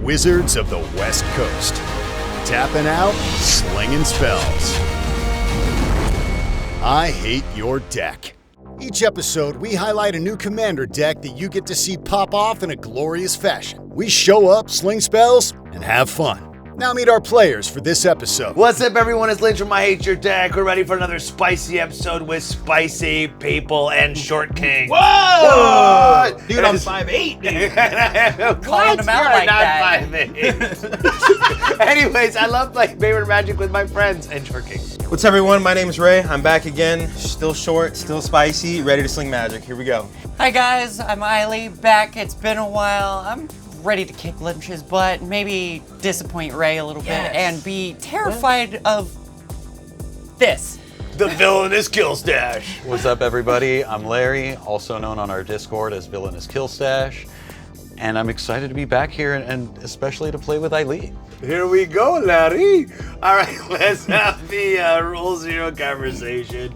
Wizards of the West Coast. Tapping out, slinging spells. I hate your deck. Each episode, we highlight a new commander deck that you get to see pop off in a glorious fashion. We show up, sling spells, and have fun. Now meet our players for this episode. What's up, everyone? It's Lynch from I Hate Your Deck. We're ready for another spicy episode with spicy people and Short King. Whoa! Dude, I'm 5'8". Calling him out like that. Not 5'8". Anyways, I love playing Favorite Magic with my friends and Short King. What's up, everyone? My name is Ray. I'm back again. Still short, still spicy, ready to sling magic. Here we go. Hi guys, I'm Ayli, back. It's been a while. I'm ready to kick Lynch's butt, maybe disappoint Ray a little bit, and be terrified of this. The Villainous Kill Stash. What's up, everybody? I'm Larry, also known on our Discord as Villainous Kill Stash, and I'm excited to be back here and especially to play with Ayli. Here we go, Larry. All right, let's have the Rule Zero conversation.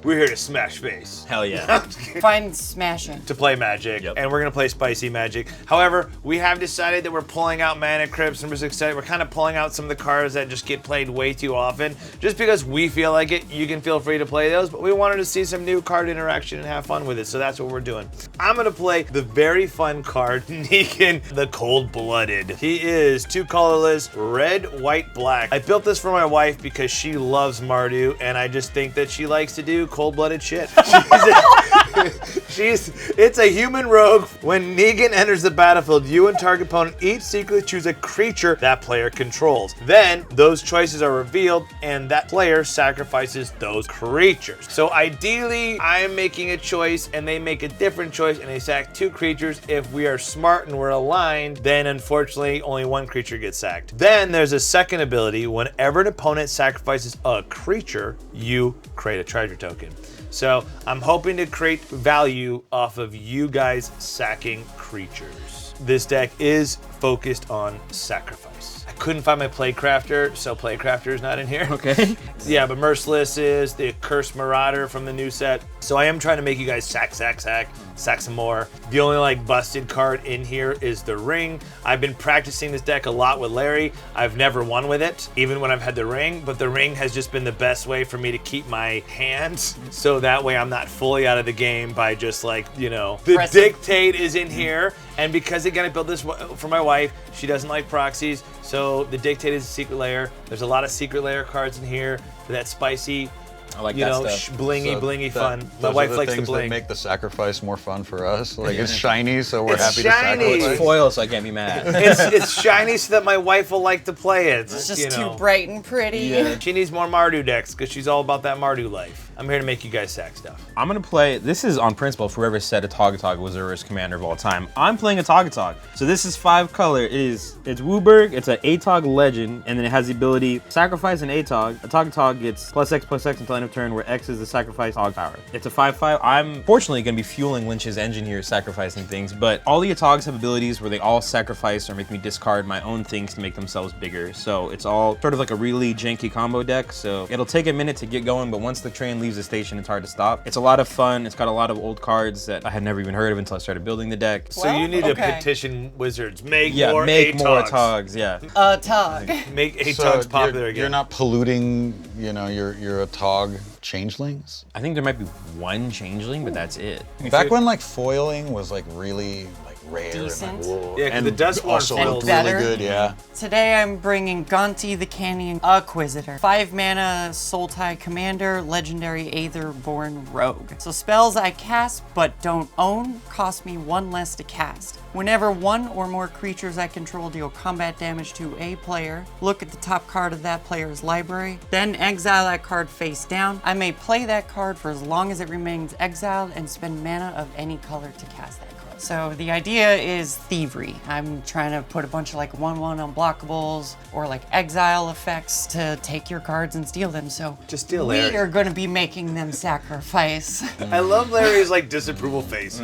We're here to smash face. Hell yeah. Find smashing. To play Magic, and we're gonna play spicy Magic. However, we have decided that we're pulling out Mana Crypts, and we're just excited. We're kind of pulling out some of the cards that just get played way too often. Just because we feel like it, you can feel free to play those, but we wanted to see some new card interaction and have fun with it, so that's what we're doing. I'm gonna play the very fun card, Negan the Cold-Blooded. He is 2 colorless, red, white, black. I built this for my wife because she loves Mardu, and I just think that she likes to do cold-blooded shit. It's a human rogue. When Negan enters the battlefield, you and target opponent each secretly choose a creature that player controls. Then those choices are revealed and that player sacrifices those creatures. So ideally, I am making a choice and they make a different choice and they sack 2 creatures. If we are smart and we're aligned, then unfortunately only 1 creature gets sacked. Then there's a second ability. Whenever an opponent sacrifices a creature, you create a treasure token. So I'm hoping to create value off of you guys sacking creatures. This deck is focused on sacrifice. I couldn't find my Playcrafter, so Playcrafter is not in here. Okay. Yeah, but Merciless is the Cursed Marauder from the new set. So I am trying to make you guys sack some more. The only like busted card in here is the Ring. I've been practicing this deck a lot with Larry. I've never won with it, even when I've had the Ring, but the Ring has just been the best way for me to keep my hands. So that way I'm not fully out of the game by just like, you know, the Dictate is in here. And because again, I built this for my wife, she doesn't like proxies. So the Dictate is a secret layer. There's a lot of secret layer cards in here for that spicy, I like you that know, stuff. blingy fun. My Those wife are the likes to things bling. that make the sacrifice more fun for us. Like it's shiny, so we're It's happy shiny. to It's sacrifice. foil, so I can't be mad. It's shiny so that my wife will like to play it. It's just you know. too bright and pretty. Yeah. She needs more Mardu decks because she's all about that Mardu life. I'm here to make you guys sack stuff. I'm gonna play, this is on principle for whoever said Atogatog was the worst commander of all time. I'm playing Atogatog. So this is 5 color. It's Wooburg, it's an Atog legend, and then it has the ability sacrifice an Atog. Atogatog gets +X until end of turn, where X is the sacrifice Tog power. It's a 5/5. I'm fortunately gonna be fueling Lynch's engine here, sacrificing things, but all the Atogs have abilities where they all sacrifice or make me discard my own things to make themselves bigger. So it's all sort of like a really janky combo deck. So it'll take a minute to get going, but once the train leaves the station, it's hard to stop. It's a lot of fun. It's got a lot of old cards that I had never even heard of until I started building the deck. So you need to petition Wizards. Make more Atogs, yeah. Tog. Make Atogs popular again. You're not polluting, you know, your Atog changelings. I think there might be 1 changeling, but that's it. Back when like foiling was like really like rare Decent. and like whoa. Yeah, 'cause and the Duskborn also foil looked is really better. good. Yeah. Today I'm bringing Gonti the Canyon Acquisitor. 5 mana Sultai Commander, Legendary Aetherborn Rogue. So spells I cast but don't own cost me 1 less to cast. Whenever 1 or more creatures I control deal combat damage to a player, look at the top card of that player's library, then exile that card face down. I may play that card for as long as it remains exiled and spend mana of any color to cast that card. So the idea is thievery. I'm trying to put a bunch of like 1/1 unblockables or like exile effects to take your cards and steal them. So Just steal we Larry. are going to be making them sacrifice. I love Larry's like disapproval face.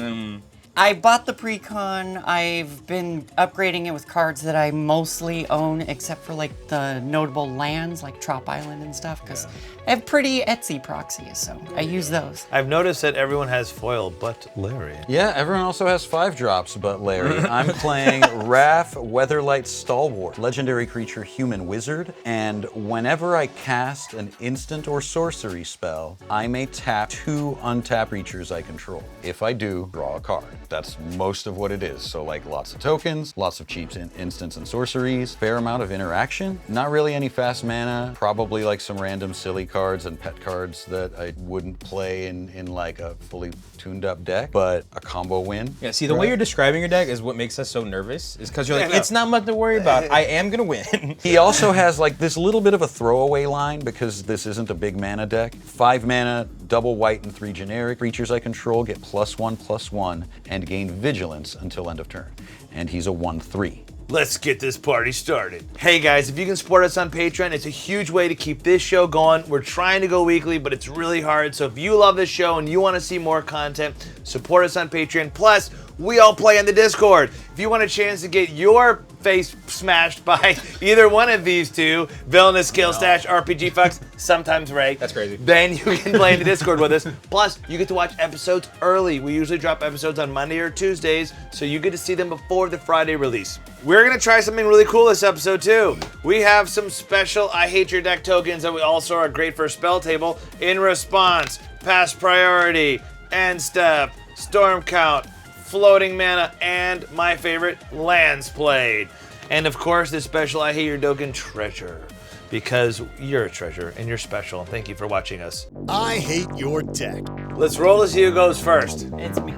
I bought the pre-con. I've been upgrading it with cards that I mostly own, except for like the notable lands like Trop Island and stuff, because I have pretty Etsy proxies, so I use those. I've noticed that everyone has foil but Larry. Yeah, everyone also has 5 drops but Larry. I'm playing Raff, Weatherlight Stalwart, legendary creature human wizard, and whenever I cast an instant or sorcery spell, I may tap 2 untap creatures I control. If I do, draw a card. That's most of what it is. So like lots of tokens, lots of cheap instants and sorceries, fair amount of interaction, not really any fast mana, probably like some random silly cards and pet cards that I wouldn't play in like a fully tuned up deck, but a combo win. Yeah, see, the way you're describing your deck is what makes us so nervous, is because you're like, it's not much to worry about. I am gonna win. He also has like this little bit of a throwaway line because this isn't a big mana deck. 5 mana, double white and 3 generic. Creatures I control get +1/+1 and gain vigilance until end of turn. And he's a 1/3. Let's get this party started. Hey guys, if you can support us on Patreon, it's a huge way to keep this show going. We're trying to go weekly, but it's really hard. So if you love this show and you want to see more content, support us on Patreon. Plus, we all play in the Discord. If you want a chance to get your face smashed by either one of these two, Villainous Killstash, RPG Fucks, sometimes Ray. That's crazy. Then you can play in the Discord with us. Plus, you get to watch episodes early. We usually drop episodes on Monday or Tuesdays, so you get to see them before the Friday release. We're gonna try something really cool this episode too. We have some special I Hate Your Deck tokens that we also are great for spell table. In response, pass priority, end step, storm count, floating mana, and my favorite, lands played. And of course, this special I Hate Your Token treasure, because you're a treasure and you're special. Thank you for watching us. I hate your deck. Let's roll to see who goes first. It's me.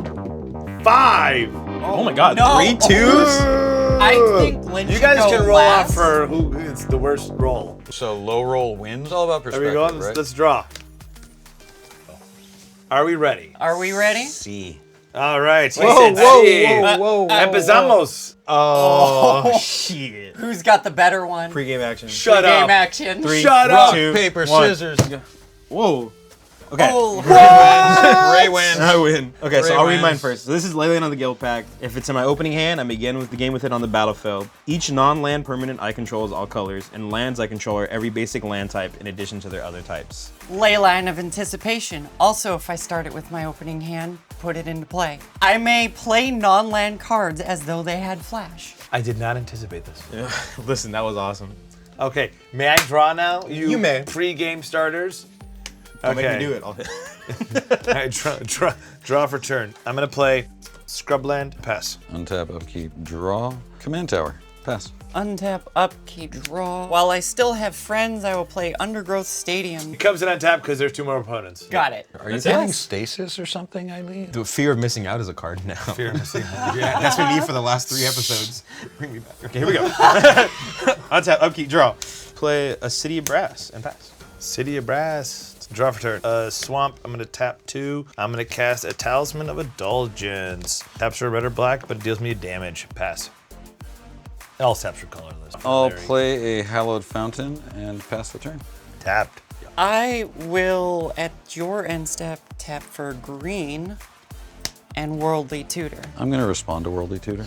5. Oh my god, No. 3 2s? I think Lynch You should guys go can roll last. off for who it's the worst roll. So low roll wins. All about There perspective, we go. right? Let's draw. Are we ready? Are we ready? see. All right. Whoa, whoa. Empezamos. Oh, shit. Who's got the better one? Pre-game action. Shut Game up. action. 3, Shut up. 2, Paper, 1. scissors. Whoa. Okay. Oh, Ray wins. I win. Okay, so Ray I'll read wins. mine first. So this is Leyline on the Guild Pact. If it's in my opening hand, I begin with the game with it on the battlefield. Each non-land permanent I control is all colors, and lands I control are every basic land type in addition to their other types. Leyline of Anticipation. Also, if I start it with my opening hand, put it into play. I may play non-land cards as though they had flash. I did not anticipate this. Yeah. Listen, that was awesome. Okay, may I draw now? You may. Pre-game starters. Don't make me do it. All right, draw for turn. I'm gonna play Scrubland, pass. Untap, upkeep, draw. Command tower, pass. Untap, upkeep, draw. While I still have friends, I will play Undergrowth Stadium. It comes in on tap because there's 2 more opponents. Got it. Are you That's playing it? Ayli or something, Ayli? The fear of missing out is a card now. Fear of missing out. Yeah, that's been me for the last 3 episodes. Bring me back. Okay, here we go. Untap, upkeep, draw. Play a City of Brass and pass. City of Brass. Draw for turn. Swamp, I'm gonna tap 2. I'm gonna cast a Talisman of Indulgence. Taps for red or black, but it deals me damage. Pass. All taps are colorless. I'll Larry. play a Hallowed Fountain and pass the turn. Tapped. I will, at your end step, tap for green and Worldly Tutor. I'm going to respond to Worldly Tutor.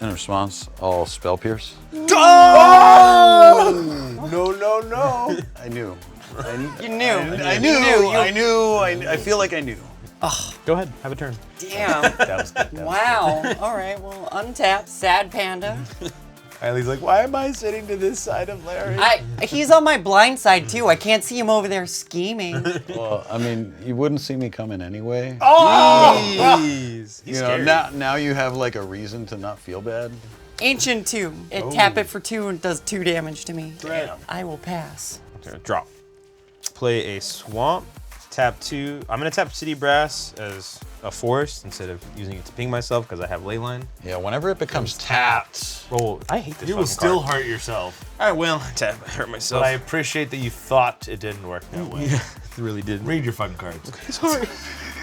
In response, I'll Spell Pierce. Oh! No. I knew. You knew. I feel like I knew. Go ahead, have a turn. Damn. That was good. Wow. All right, well, untap, Sad Panda. Ayli's like, why am I sitting to this side of Larry? He's on my blind side, too. I can't see him over there scheming. Well, I mean, you wouldn't see me coming anyway. Jeez. You know, now you have like a reason to not feel bad. Ancient Tomb. Tap it for 2 and does 2 damage to me. Damn. I will pass. Okay, drop. Play a Swamp. Tap 2. I'm gonna tap City Brass as a forest instead of using it to ping myself because I have Leyline. Yeah, whenever it becomes tapped. Oh, I hate this. You will fucking still card. hurt yourself. I will tap. I hurt myself. But I appreciate that you thought it didn't work that way. It really did. Read your fucking cards. Sorry.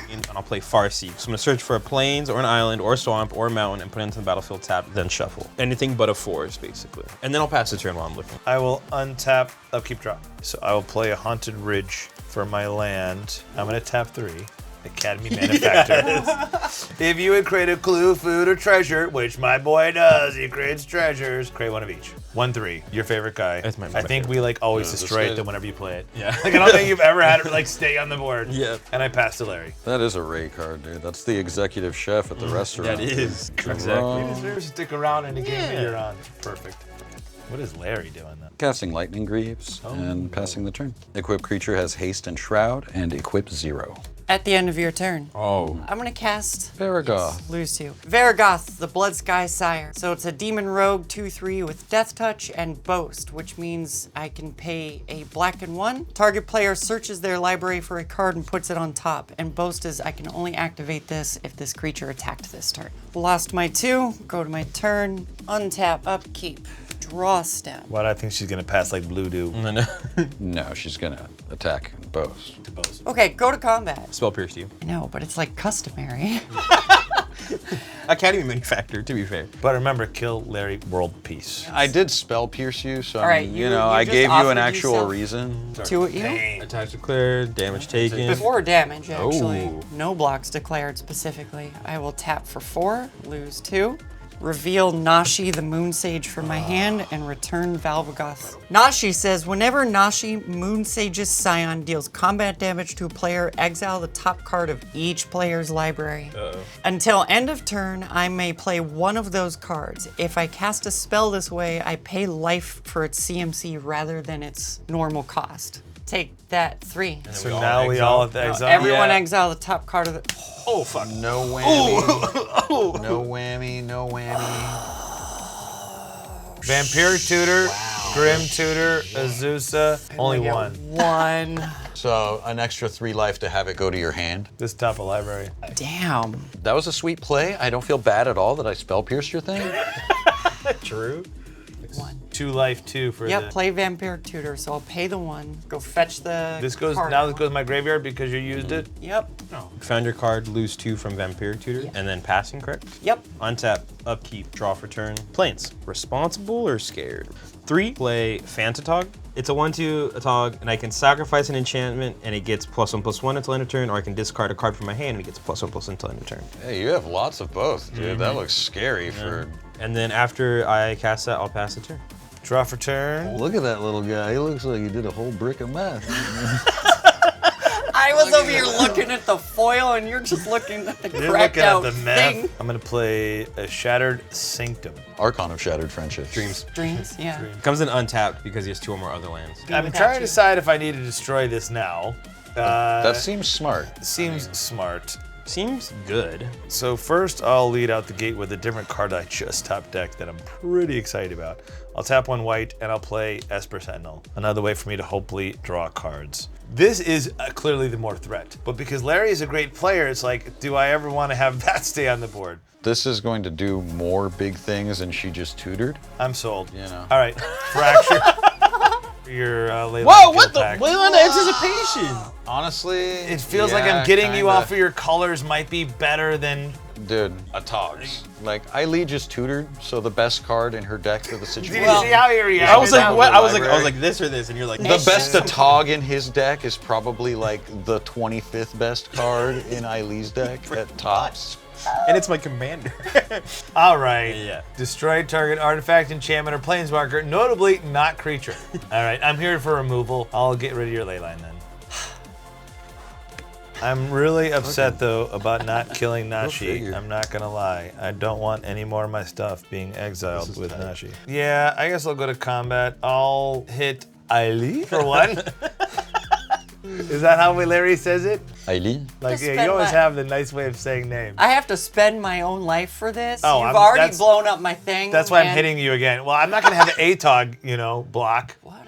And I'll play Farseek. So I'm gonna search for a plains or an island or a swamp or a mountain and put it into the battlefield tap, then shuffle. Anything but a forest, basically. And then I'll pass the turn while I'm looking. I will untap, upkeep, drop. So I will play a Haunted Ridge for my land. I'm gonna tap 3. Academy manufacturers. If you would create a clue, food, or treasure, which my boy does, he creates treasures. Create one of each. 1-3. Your favorite guy. That's my I think favorite. we like always this destroy guy- it then whenever you play it. Yeah. Like I don't think you've ever had it like stay on the board. Yeah. And I passed to Larry. That is a Ray card, dude. That's the executive chef at the restaurant. That is. You Exactly. deserve to stick around in the game that you're on. Perfect. What is Larry doing then? Casting Lightning Greaves and passing the turn. Equip creature has haste and shroud and equip 0. At the end of your turn, Oh. I'm gonna cast Varagoth. lose 2. Varagoth, the Blood Sky Sire. So it's a demon rogue 2/3 with Death Touch and Boast, which means I can pay a black and 1. Target player searches their library for a card and puts it on top. And Boast is I can only activate this if this creature attacked this turn. Lost my 2, go to my turn, untap, upkeep, draw step. Why do I think she's gonna pass like Blue do? No, she's gonna attack Boast. Okay, go to combat. Spell pierce you. I know, but it's like customary. Academy manufacturer, to be fair. But remember, kill Larry, world peace. I did spell pierce you, so All right, I mean, you- know, you I just gave you offered an actual yourself- reason. To it, you? Attacks declared, damage taken. 4 damage, actually. Oh. No blocks declared specifically. I will tap for 4, lose 2. Reveal Nashi the Moon Sage from my hand and return Valvagoth. Nashi says, whenever Nashi Moon Sage's Scion deals combat damage to a player, exile the top card of each player's library. Until end of turn, I may play one of those cards. If I cast a spell this way, I pay life for its CMC rather than its normal cost. Take that, 3. So now we all have to exile. Everyone Yeah. exile the top card of the... Oh, fuck. No whammy. No whammy, no whammy. Vampiric Tutor, Grim Tutor, Azusa, only Yeah, one. 1. So an extra 3 life to have it go to your hand. This top of library. Damn. That was a sweet play. I don't feel bad at all that I spell pierced your thing. True. 1. 2 life, 2 for Yep, the... play Vampiric Tutor, so I'll pay the 1. Go fetch the This goes, card. now this goes in my graveyard because you used it? Yep, Found your card, lose 2 from Vampiric Tutor, and then passing, correct? yep. Untap, upkeep, draw for turn. Planes. Responsible or scared? 3, play Fantatog. It's a 1/2 Atog, and I can sacrifice an enchantment, and it gets +1/+1 until end of turn, or I can discard a card from my hand, and it gets +1/+1 until end of turn. Hey, you have lots of both, dude. That looks scary for... And then after I cast that, I'll pass the turn. Draw for turn. Look at that little guy. He looks like he did a whole brick of meth. I was over here looking at the foil, and you're just looking at the You're cracked looking at out the thing. map. I'm gonna play a Shattered Sanctum. Archon of Shattered Friendships. Dreams. Dreams, yeah. Comes in untapped because he has 2 or more other lands. I'm without trying to you. decide if I need to destroy this now. That seems smart. Seems smart. Seems good. So first, I'll lead out the gate with a different card I just top decked that I'm pretty excited about. I'll tap 1 white and I'll play Esper Sentinel. Another way for me to hopefully draw cards. This is clearly the more threat, but because Larry is a great player, it's like, do I ever want to have that stay on the board? This is going to do more big things than she just tutored. I'm sold. You know. All right, Fracture. Your Leyland Whoa, what the? Guild pack. Wayland anticipation. Honestly, It feels like I'm getting you off of your colors might be better than... Dude, Atogs. Like, Ayli just tutored, so the best card in her deck for the Did situation. you see how he reacted? I was like, down what? the I was library. like this or this, and you're like, The best Atog in his deck is probably like the 25th best card in Ayli's deck at tops. and it's my commander. All right. Yeah. Destroy target artifact, enchantment, or planeswalker, notably not creature. All right, I'm here for removal. I'll get rid of your leyline then. I'm really upset though about not killing Nashi. figure. I'm not gonna lie. I don't want any more of my stuff being exiled with Nashi. Yeah, I guess I'll go to combat. I'll hit Ayli for 1. Is that how Larry says it? Ayli? Like, Just yeah, you spend always my- have the nice way of saying names. I have to spend my own life for this. Oh, You've I'm- already that's- blown up my thing. That's why I'm and- hitting you again. Well, I'm not gonna have an ATOG, block. What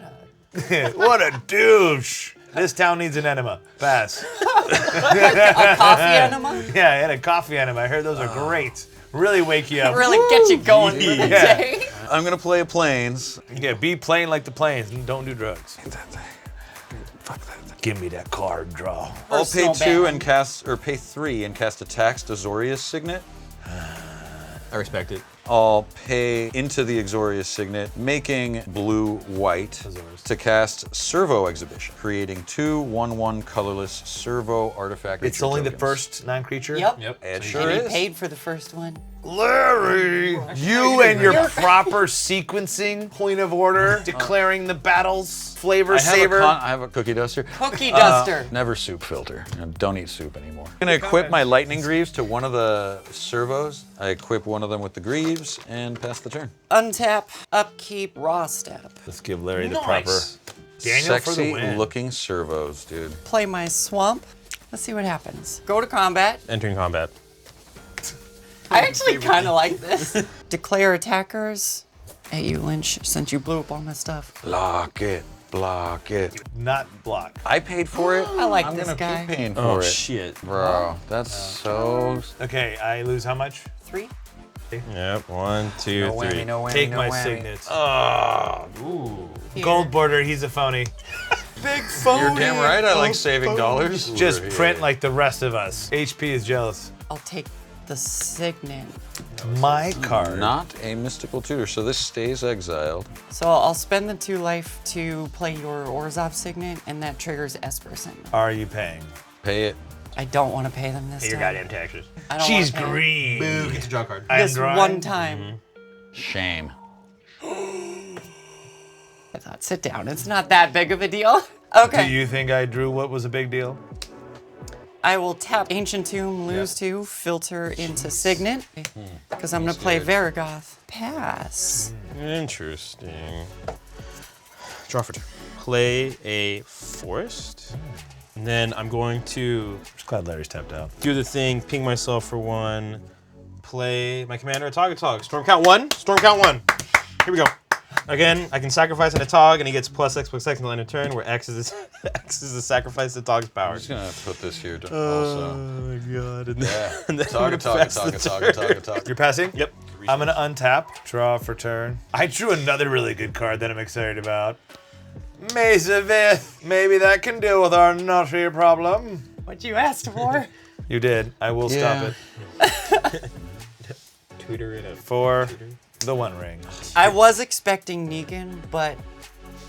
a... What a douche. This town needs an enema. Pass. A coffee enema? Yeah, I had a coffee enema. I heard those are great. Really wake you up. Really get you going for the Yeah. day. I'm gonna play a Plains. Yeah, be plain like the plains and don't do drugs. Give me that card draw. I'll pay Personal 2 ban. and cast, or pay 3 and cast a taxed Azorius Signet. I respect it. I'll pay into the Exorius Signet, making blue-white to cast Servo Exhibition, creating 2 1/1 colorless Servo artifact. It's only the tokens. first non-creature? Yep. It And sure he is. paid for the first one. Larry! You and your proper sequencing, point of order, declaring the battles, flavor saver. I have a cookie duster. Cookie duster. Never soup filter. I don't eat soup anymore. I'm gonna equip my lightning greaves to one of the servos. I equip one of them with the greaves and pass the turn. Untap, upkeep, raw step. Let's give Larry the proper. Daniel for the Sexy win. looking servos, dude. Play my swamp. Let's see what happens. Go to combat. Entering combat. I actually kind of like this. Declare attackers at you, Lynch, since you blew up all my stuff. Block it. Block it. Not block. I paid for it. I like I'm this gonna guy. keep paying for Oh it. shit. Bro, that's so... Okay, I lose how much? 3. Yep. 1, 2, 3. Take my signets. Here. Gold border, he's a phony. Big phony. You're damn right I like saving dollars. Just print like the rest of us. HP is jealous. I'll take the signet. My card. Not a mystical tutor, so this stays exiled. So I'll spend the 2 life to play your Orzhov signet, and that triggers Esper Sentinel. Are you paying? Pay it. I don't want to pay them this time. taxes. I don't She's wanna pay them green. Boo, get to draw a card. I am This drawing. one time. Shame. I thought, sit down. It's not that big of a deal. Okay. Do you think I drew what was a big deal? I will tap Ancient Tomb, lose 2, filter into Signet, because I'm going to play Varigoth. Pass. Interesting. Draw for turn. Play a forest. And then I'm going to Just glad Larry's tapped out. do the thing, ping myself for 1. Play my commander, Atogatog. Storm count 1. Storm count 1. Here we go. Again, I can sacrifice an Atog, and he gets +X until end of turn, where X is X is the sacrifice to Atog's power. I'm just gonna put this here also. Oh my god. And Yeah. and then I'm gonna pass the turn. You're passing? Yep. I'm gonna untap, draw for turn. I drew another really good card that I'm excited about. Maze of Ith. Maybe that can deal with our Nashi problem. What you asked for? You did. I will stop it. Tutor it For the One Ring. I was expecting Negan, but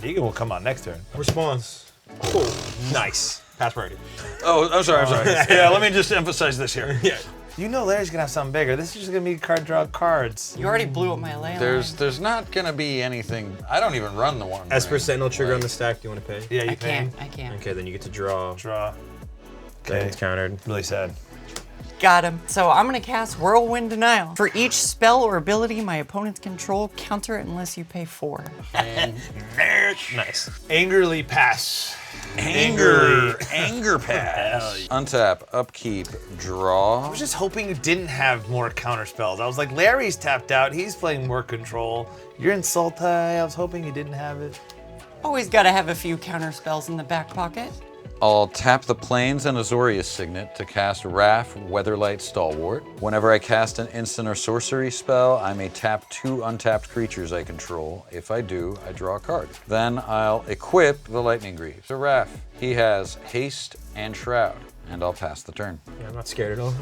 Negan will come on next turn. Response. Oh, nice. Pass priority. Oh, I'm sorry. Yeah, let me just emphasize this here. Yeah. You know Larry's gonna have something bigger. This is just gonna be card draw cards. you already blew up my ley line. There's not gonna be anything. I don't even run the one. Esper ring. Sentinel trigger on Like, the stack. Do you want to pay? Yeah, you I paying? can't. I can't. Okay, then you get to draw. Draw. That Okay. gets countered. Really sad. Got him. So I'm going to cast Whirlwind Denial. For each spell or ability my opponents control, counter it unless you pay 4. Nice. Angrily pass. Anger pass. Untap, upkeep, draw. I was just hoping you didn't have more counter spells. I was like, Larry's tapped out. He's playing more control. You're in Sultai. I was hoping you didn't have it. Always got to have a few counter spells in the back pocket. I'll tap the Plains and Azorius Signet to cast Raff, Weatherlight Stalwart. Whenever I cast an instant or sorcery spell, I may tap 2 untapped creatures I control. If I do, I draw a card. Then I'll equip the Lightning Greaves. So Raff, he has Haste and Shroud, and I'll pass the turn. Yeah, I'm not scared at all.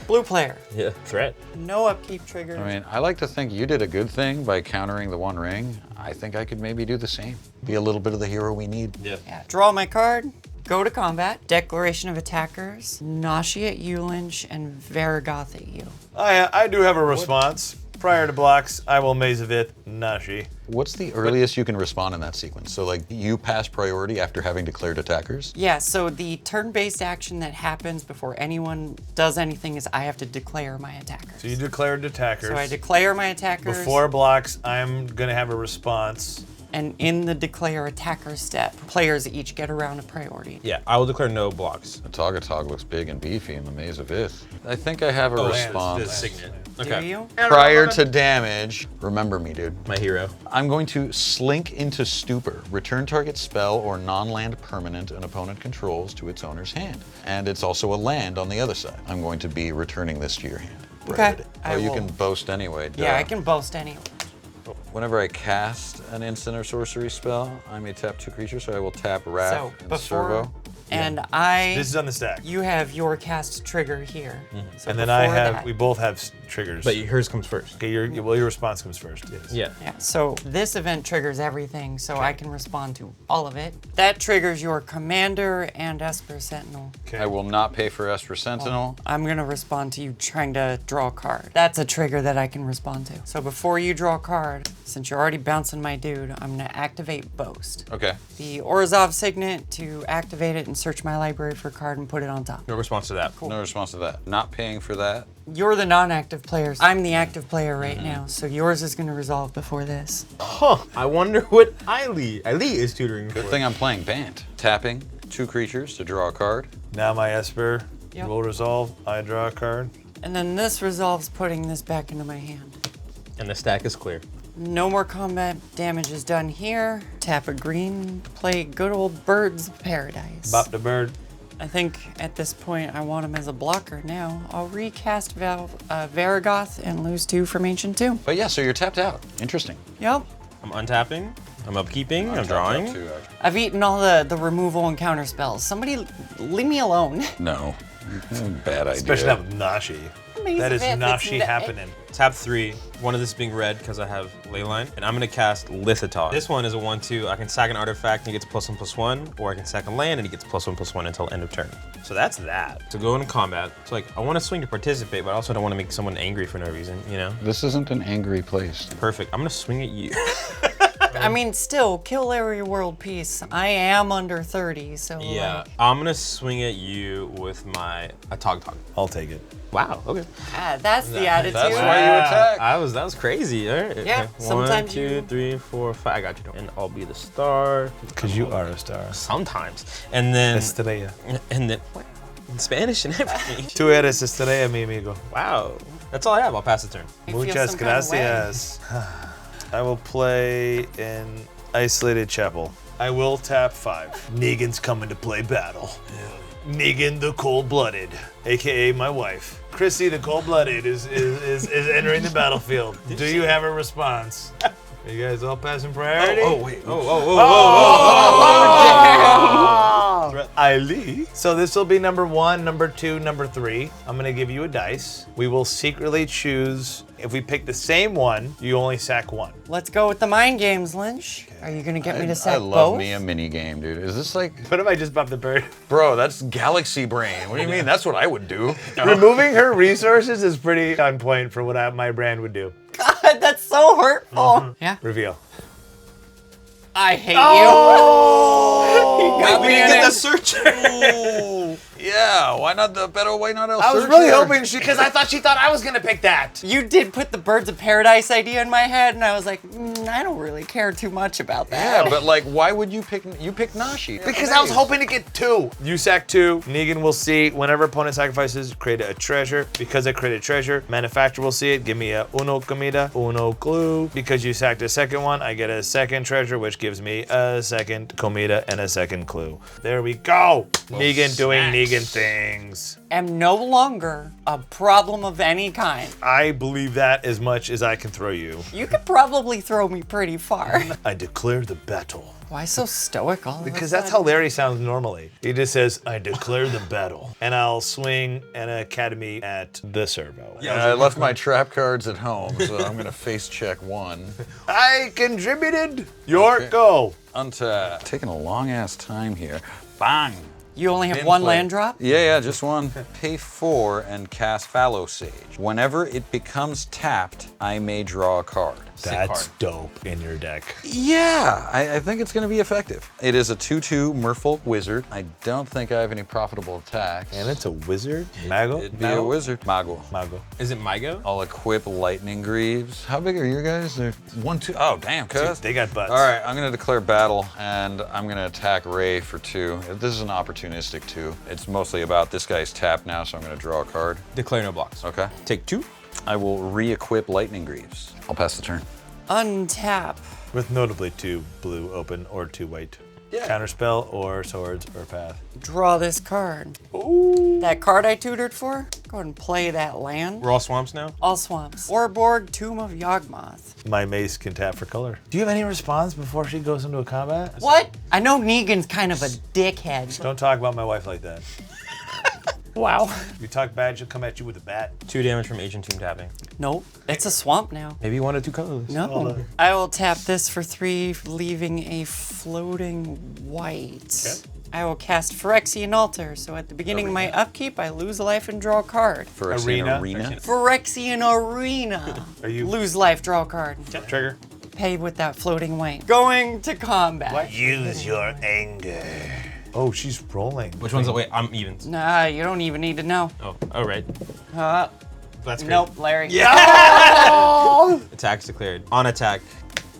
Blue player. Yeah. Threat. No upkeep trigger. I mean, I like to think you did a good thing by countering the One Ring. I think I could maybe do the same. Be a little bit of the hero we need. Yeah. Yeah. Draw my card. Go to combat. Declaration of attackers. Nashi at you, Lynch, and Varigoth at you. I do have a response. Prior to blocks, I will Maze of Ith, Nashi. What's the earliest you can respond in that sequence? So like you pass priority after having declared attackers? Yeah, so the turn-based action that happens before anyone does anything is I have to declare my attackers. So you declared attackers. So I declare my attackers. Before blocks, I'm gonna have a response. And in the declare attacker step, players each get a round of priority. Yeah, I will declare no blocks. Atogatog looks big and beefy in the Maze of Ith. I think I have a The response. signet. Do Okay. you? Prior to damage, remember me, dude. My hero. I'm going to Slink into Stupor. Return target spell or non-land permanent an opponent controls to its owner's hand. And it's also a land on the other side. I'm going to be returning this to your hand. Okay. Oh, you can boast anyway. Yeah, duh. I can boast anyway. Whenever I cast an instant or sorcery spell, I may tap 2 creatures, so I will tap Raff So and before, Servo. and This is on the stack. you have your cast trigger here. So And then I before have, that- we both have triggers. But hers comes first. Okay, your response comes first. Yes. Yeah. Yeah, so this event triggers everything, so I can respond to all of it. That triggers your Commander and Esper Sentinel. Okay. I will not pay for Esper Sentinel. I'm gonna respond to you trying to draw a card. That's a trigger that I can respond to. So before you draw a card, since you're already bouncing my dude, I'm gonna activate Boast. Okay. The Orzhov Signet to activate it and search my library for a card and put it on top. No response to that. No response to that. Not paying for that. You're the non-active players. I'm the active player right now, so yours is gonna resolve before this. Huh. I wonder what Ayli is tutoring for. Good thing I'm playing Bant. Tapping 2 creatures to draw a card. Now my Esper Yep. will resolve. I draw a card. And then this resolves putting this back into my hand. And the stack is clear. No more combat damage is done here. Tap a green, play good old Birds of Paradise. Bop the bird. I think at this point I want him as a blocker now. I'll recast Varagoth and lose 2 from Ancient 2. But yeah, so you're tapped out. Interesting. Yep. I'm untapping. I'm upkeeping. I'm drawing. Tapped out too, actually. I've eaten all the removal and counter spells. Somebody leave me alone. No. Bad idea. Especially not with Nashi. That is Nashi happening. Tap 3. One of this being red because I have Leyline. And I'm going to cast Lithotok. This one is a 1/2. I can sack an artifact and he gets +1/+1, or I can sack a land and he gets +1/+1 until end of turn. So that's that. To go into combat, it's like, I want to swing to participate, but I also don't want to make someone angry for no reason, you know? This isn't an angry place. Perfect. I'm going to swing at you. I mean, still, kill Larry World Peace. I am under 30, so. Yeah. Like, I'm going to swing at you with my Atogatog. I'll take it. Wow, okay. that's the attitude. That's why you attack. That was crazy. All right. Yeah, Okay. sometimes 1, 2, you- 3, 4, 5. I got you. And I'll be the star. Because you are a star. Sometimes. And then. Estrella. And then. What? In Spanish and everything. Tú eres estrella, mi amigo. Wow. That's all I have. I'll pass the turn. I feel Muchas some kind of way. gracias. I will play in Isolated Chapel. I will tap 5. Negan's coming to play battle. Negan the Cold-Blooded, aka my wife. Chrissy the Cold-Blooded is entering the battlefield. Do you have a response? Are you guys all passing priority? Wait. Ayli. So this will be number 1, number 2, number 3. I'm gonna give you a dice. We will secretly choose. If we pick the same one, you only sack 1. Let's go with the mind games, Lynch. Are you gonna get me to sack I love both? me a mini game, dude. Is this like, What if I just bop the bird? bro, that's galaxy brain. What do you mean? That's what I would do. Removing her resources is pretty on point for what my brand would do. God, that's so hurtful. Yeah. Reveal. I hate you. You got We me didn't in get it. the searcher. Yeah, why not the better way not else? I was really hoping because I thought she thought I was gonna pick that. You did put the Birds of Paradise idea in my head, and I was like, I don't really care too much about that. Yeah, but like, why would you pick Nashi? Because I was hoping to get 2. You sack 2. Negan will see whenever opponent sacrifices, create a treasure. Because I create a treasure, manufacturer will see it. Give me a uno comida, uno clue. Because you sacked a second one, I get a second treasure, which gives me a second comida and a second clue. There we go. Negan doing Negan things. Am no longer a problem of any kind. I believe that as much as I can throw you. You could probably throw me pretty far. I declare the battle. Why so stoic all of a Because that's how Larry sounds normally. He just says, I declare the battle. And I'll swing an academy at the servo. And I left my trap cards at home, so I'm gonna face check 1. I contributed. Your go. Untap. Taking a long ass time here. Bang. You only have Bin one play. land drop? Yeah, just 1. Pay 4 and cast Fallow Sage. Whenever it becomes tapped, I may draw a card. That's dope in your deck. Yeah, I think it's going to be effective. It is a 2/2 Merfolk Wizard. I don't think I have any profitable attacks. And it's a wizard? Mago? It'd be a wizard. Mago. Mago. Is it my go? I'll equip Lightning Greaves. How big are your guys? They're 1, 2. Oh, damn, cuz. They got butts. All right, I'm going to declare battle, and I'm going to attack Ray for 2. This is an opportunistic 2. It's mostly about this guy's tapped now, so I'm going to draw a card. Declare no blocks. Okay. Take 2. I will re-equip Lightning Greaves. I'll pass the turn. Untap. With notably 2 blue open or 2 white. Yeah. Counterspell or swords or path. Draw this card. Ooh. That card I tutored for? Go ahead and play that land. We're all swamps now? All swamps. Orborg, Tomb of Yawgmoth. My mace can tap for color. Do you have any response before she goes into a combat? What? I know Negan's kind of a dickhead. Don't talk about my wife like that. Wow. You talk bad, she'll come at you with a bat. 2 damage from Ancient Tomb tapping. Nope. It's a swamp now. Maybe 1 or 2 colors. No. I will tap this for 3, leaving a floating white. Okay. I will cast Phyrexian Altar, so at the beginning of my upkeep, I lose a life and draw a card. Phyrexian Arena. Phyrexian Arena. Are you- Lose life, draw a card. Trigger. Pay with that floating white. Going to combat. Use your anger. Oh, she's rolling. Which one's the wait? I'm even. Nah, you don't even need to know. Oh, all right. That's great. Nope, Larry. Attacks declared. On attack.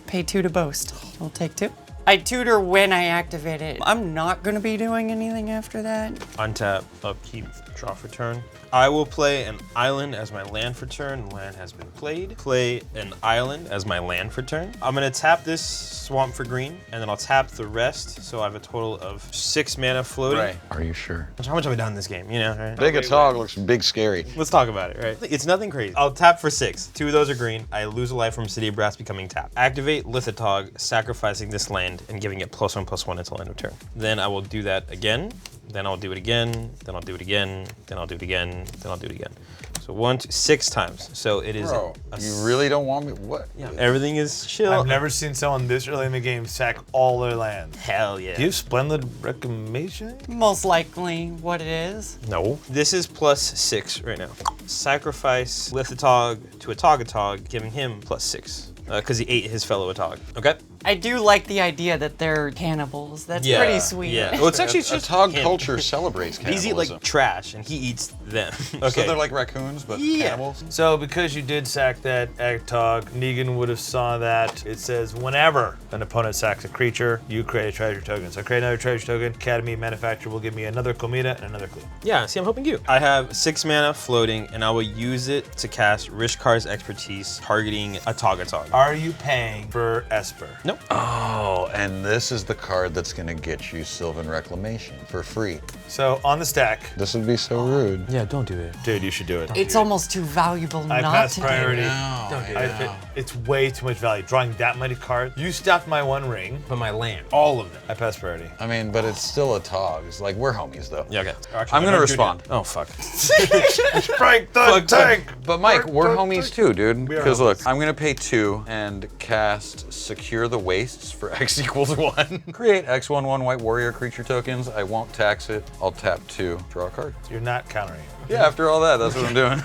Pay 2 to boast. I'll take 2. I tutor when I activate it. I'm not gonna be doing anything after that. Untap, upkeep, draw for turn. I will play an island as my land for turn. Land has been played. Play an island as my land for turn. I'm gonna tap this swamp for green, and then I'll tap the rest, so I have a total of 6 mana floating. Right. Are you sure? How much have I done in this game, you know, right? Big Atog looks big scary. Let's talk about it, right? It's nothing crazy. I'll tap for 6. 2 of those are green. I lose a life from City of Brass becoming tapped. Activate Lithatog, sacrificing this land and giving it +1/+1 until end of turn. Then I will do that again. Then I'll do it again. Then I'll do it again. Then I'll do it again. Then I'll do it again. So 1, 2, 6 times. So it is. Bro, you really don't want me? What? Yeah, everything is chill. I've never seen someone this early in the game sack all their land. Hell yeah. Do you have Splendid Reclamation? Most likely what it is. No. This is +6 right now. Sacrifice Lithatog to Atogatog, giving him +6. Because he ate his fellow Atog. Okay? I do like the idea that they're cannibals. That's pretty sweet. Yeah. Well, it's actually just Atog him. culture celebrates These cannibalism. eat like trash, and he eats them. Okay. So they're like raccoons, but cannibals? So because you did sack that Atogatog, Negan would have saw that. It says whenever an opponent sacks a creature, you create a treasure token. So create another treasure token. Academy Manufacturer will give me another Comida and another clue. Yeah, see, I'm helping you. I have 6 mana floating, and I will use it to cast Rishkar's Expertise, targeting Atogatog. Are you paying for Esper? Nope. Oh, and this is the card that's gonna get you Sylvan Reclamation for free. So on the stack, This would be so rude. Yeah, don't do it. dude, you should do it. It's almost too valuable I not pass to priority. Don't do it. It's way too much value. Drawing that many cards. You stopped my 1 ring. But my land, all of them. I pass priority. I mean, but it's still a Tog. It's like, we're homies, though. Yeah, okay. I'm gonna respond. Oh, fuck. Break the tank! But Mike, we're homies too, dude. We are Because look, homies. I'm gonna pay 2 and cast Secure the Wastes for X equals 1. Create X/1/1 white warrior creature tokens. I won't tax it. I'll tap 2, draw a card. You're not countering it. Yeah, after all that, that's what I'm doing.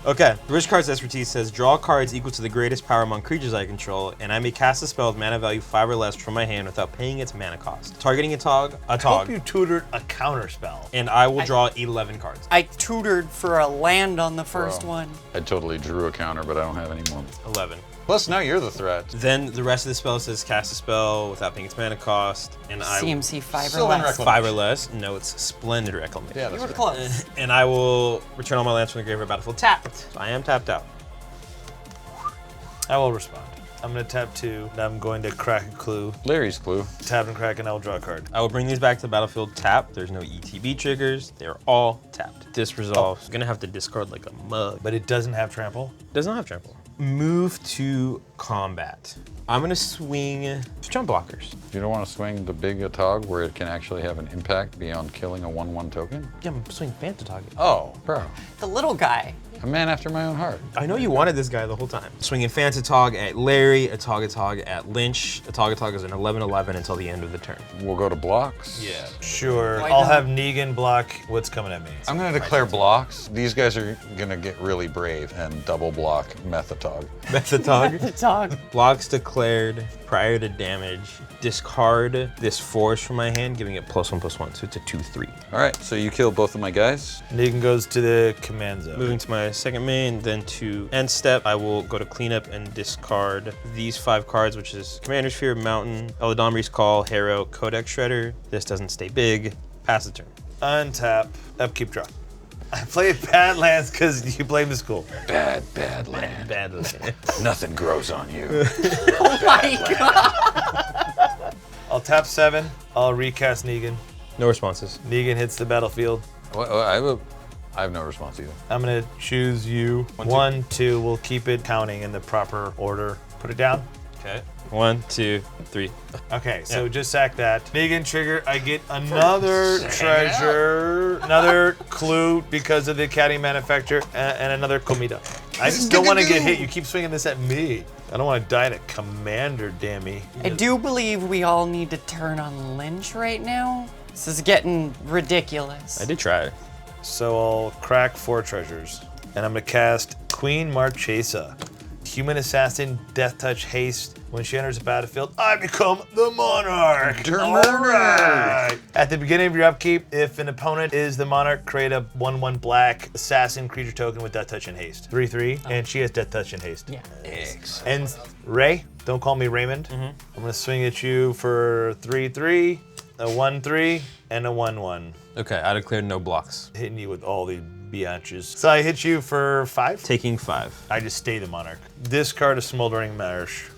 Okay. Rishkar's Expertise says, draw cards equal to the greatest power among creatures I control, and I may cast a spell with mana value 5 or less from my hand without paying its mana cost. Targeting Hope you Atog, tutored a counterspell. and I will draw 11 cards. I tutored for a land on the first one. I totally drew a counter, but I don't have any more. 11. Plus, now you're the threat. Then the rest of the spell says cast a spell without paying its mana cost, and I CMC 5 or Sylvan less. Reclamation. 5 or less. No, it's Splendid Reclamation. Yeah, You that's were right. close. And I will return all my lands from the graveyard battlefield tapped. So I am tapped out. I will respond. I'm going to tap 2, and I'm going to crack a clue. Larry's clue. Tap and crack, and I will draw a card. I will bring these back to the battlefield tapped. There's no ETB triggers. They're all tapped. This resolves. Gonna have to discard like a mug. But it doesn't have trample. Does not have trample. Move to combat. I'm gonna swing jump blockers. You don't want to swing the big Atog where it can actually have an impact beyond killing a 1/1 token? Yeah, I'm swinging Phantatog. Oh, bro. The little guy. A man after my own heart. I know you wanted this guy the whole time. Swinging Phantatog at Larry, Atogatog at Lynch. Atogatog is an 11/11 until the end of the turn. We'll go to blocks. Yeah. Sure. Why I'll not? have Negan block what's coming at me. I'm gonna declare blocks. These guys are gonna get really brave and double block Methatog. Methatog. The dog. Blocks declared prior to damage. Discard this force from my hand, giving it +1/+1, so it's a 2/3. All right, so you kill both of my guys. Negan goes to the command zone. Moving to my second main, then to end step, I will go to cleanup and discard these 5 cards, which is Commander's Fear, Mountain, Eladamri's Call, Harrow, Codex Shredder. This doesn't stay big. Pass the turn. Untap, upkeep, draw. I play Badlands because you blame the school. Bad land. Badly. Nothing grows on you. Oh my god. I'll tap 7. I'll recast Negan. No responses. Negan hits the battlefield. Well, I have no response either. I'm going to choose you. 1, 2. We'll keep it counting in the proper order. Put it down. Okay. 1, 2, 3. Okay, so just sack that. Negan trigger, I get another treasure, another clue because of the caddy manufacturer, and another comida. I just don't want to get hit. You keep swinging this at me. I don't want to die to Commander, dammy. I do believe we all need to turn on Lynch right now. This is getting ridiculous. I did try. So I'll crack 4 treasures, and I'm gonna cast Queen Marchesa. Human Assassin, Death Touch, Haste. When she enters the battlefield, I become the Monarch. Alright. At the beginning of your upkeep, if an opponent is the Monarch, create a 1/1 black assassin creature token with Death Touch and Haste. 3/3, and she has Death Touch and Haste. Yeah. And Ray, don't call me Raymond. I'm gonna swing at you for 3/3, a 1/3, and a 1/1. Okay, I declared no blocks. Hitting you with all the biatches. So I hit you for 5. Taking 5. I just stay the Monarch. Discard a Smoldering Marsh.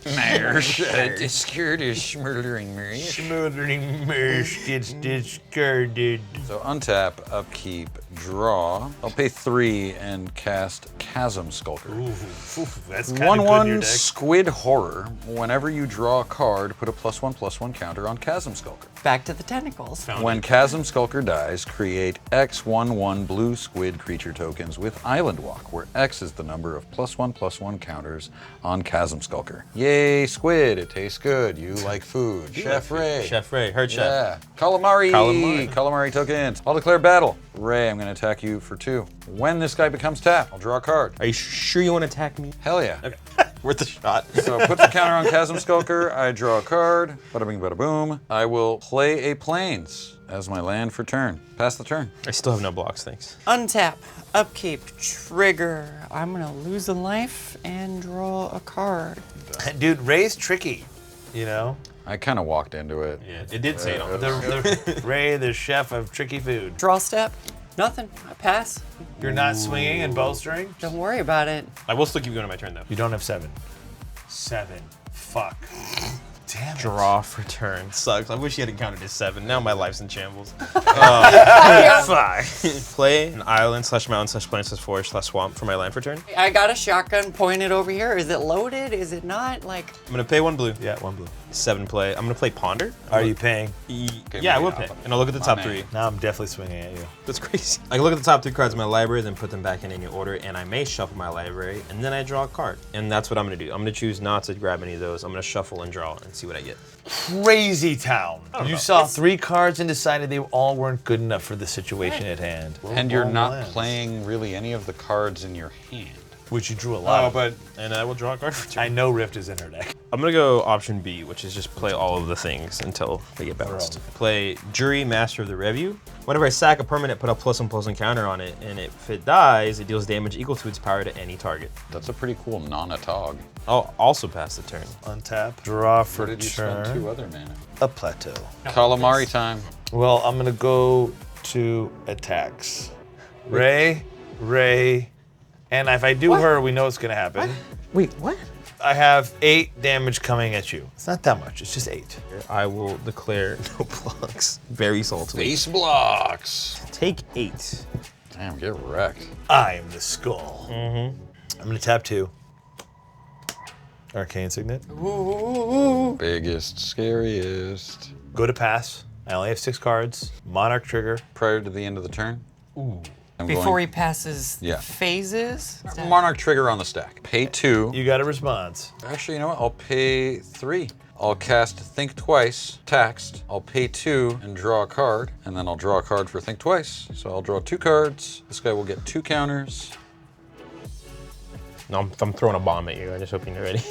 Discarded smoldering marsh. Smoldering Marsh gets discarded. So untap, upkeep, draw. I'll pay 3 and cast Chasm Skulker. Ooh, that's kind of good in your 1/1 deck. Squid Horror. Whenever you draw a card, put a +1/+1 counter on Chasm Skulker. Back to the tentacles. When Chasm Skulker dies, create X 1/1 blue squid creature tokens with Island Walk, where X is the number of +1/+1 counters on Chasm Skulker. Yay, squid! It tastes good. You like food. Chef Ray. Chef Ray, heard chef. Yeah. Calamari. Calamari. Calamari tokens. I'll declare battle. Ray, I'm going to attack you for 2. When this guy becomes tapped, I'll draw a card. Are you sure you want to attack me? Hell yeah. Okay. Worth a shot. So put the counter on Chasm Skulker. I draw a card. Bada bing, bada boom. I will play a Plains as my land for turn. Pass the turn. I still have no blocks, thanks. Untap, upkeep, trigger. I'm gonna lose a life and draw a card. Dude, Ray's tricky, you know? I kind of walked into it. Yeah, it did say it on The Ray, the chef of tricky food. Draw step, nothing, I pass. You're not swinging and bowstring? Don't worry about it. I will still keep going on my turn, though. You don't have 7. 7. Fuck. Damn it. Draw for turn. Sucks. I wish he hadn't counted his 7. Now my life's in shambles. Fuck. Play an island/mountain/plain/forest/swamp for my land for turn. I got a shotgun pointed over here. Is it loaded? Is it not? Like, I'm going to pay 1 blue. Yeah, 1 blue. 7 play. I'm going to play Ponder. Are you paying? Yeah, I will pay. And I'll look at the top 3. Now I'm definitely swinging at you. That's crazy. I can look at the top 3 cards in my library, then put them back in any order, and I may shuffle my library, and then I draw a card. And that's what I'm gonna do. I'm gonna choose not to grab any of those. I'm gonna shuffle and draw and see what I get. Crazy town. You know. saw 3 cards and decided they all weren't good enough for the situation at hand. And you're All not lands. playing really any of the cards in your hand. Which you drew a lot of. And I will draw a card for turn. I know Rift is in her deck. I'm gonna go option B, which is just play all of the things until they get balanced. Play Jury, Master of the Review. Whenever I sack a permanent, put a +1/+1 counter on it, and if it dies, it deals damage equal to its power to any target. That's a pretty cool non-Atog. I'll also pass the turn. Untap. Draw for Where did you spend 2 turn. other mana? A plateau. Calamari time. Well, I'm gonna go to attacks. Ray, and if I do her, we know what's gonna happen. wait, what? I have 8 damage coming at you. It's not that much, it's just 8. I will declare no blocks. Very salty. Face blocks. Take 8. Damn, get wrecked. I am the skull. I'm gonna tap 2. Arcane Signet. Biggest, scariest. Go to pass. I only have 6 cards. Monarch trigger. Prior to the end of the turn. Ooh. Before he passes Yeah. phases? Monarch trigger on the stack. Pay 2. You got a response. Actually, you know what? I'll pay 3. I'll cast Think Twice, taxed. I'll pay 2 and draw a card, and then I'll draw a card for Think Twice. So I'll draw 2 cards. This guy will get 2 counters. No, I'm throwing a bomb at you. I'm just hoping you're ready.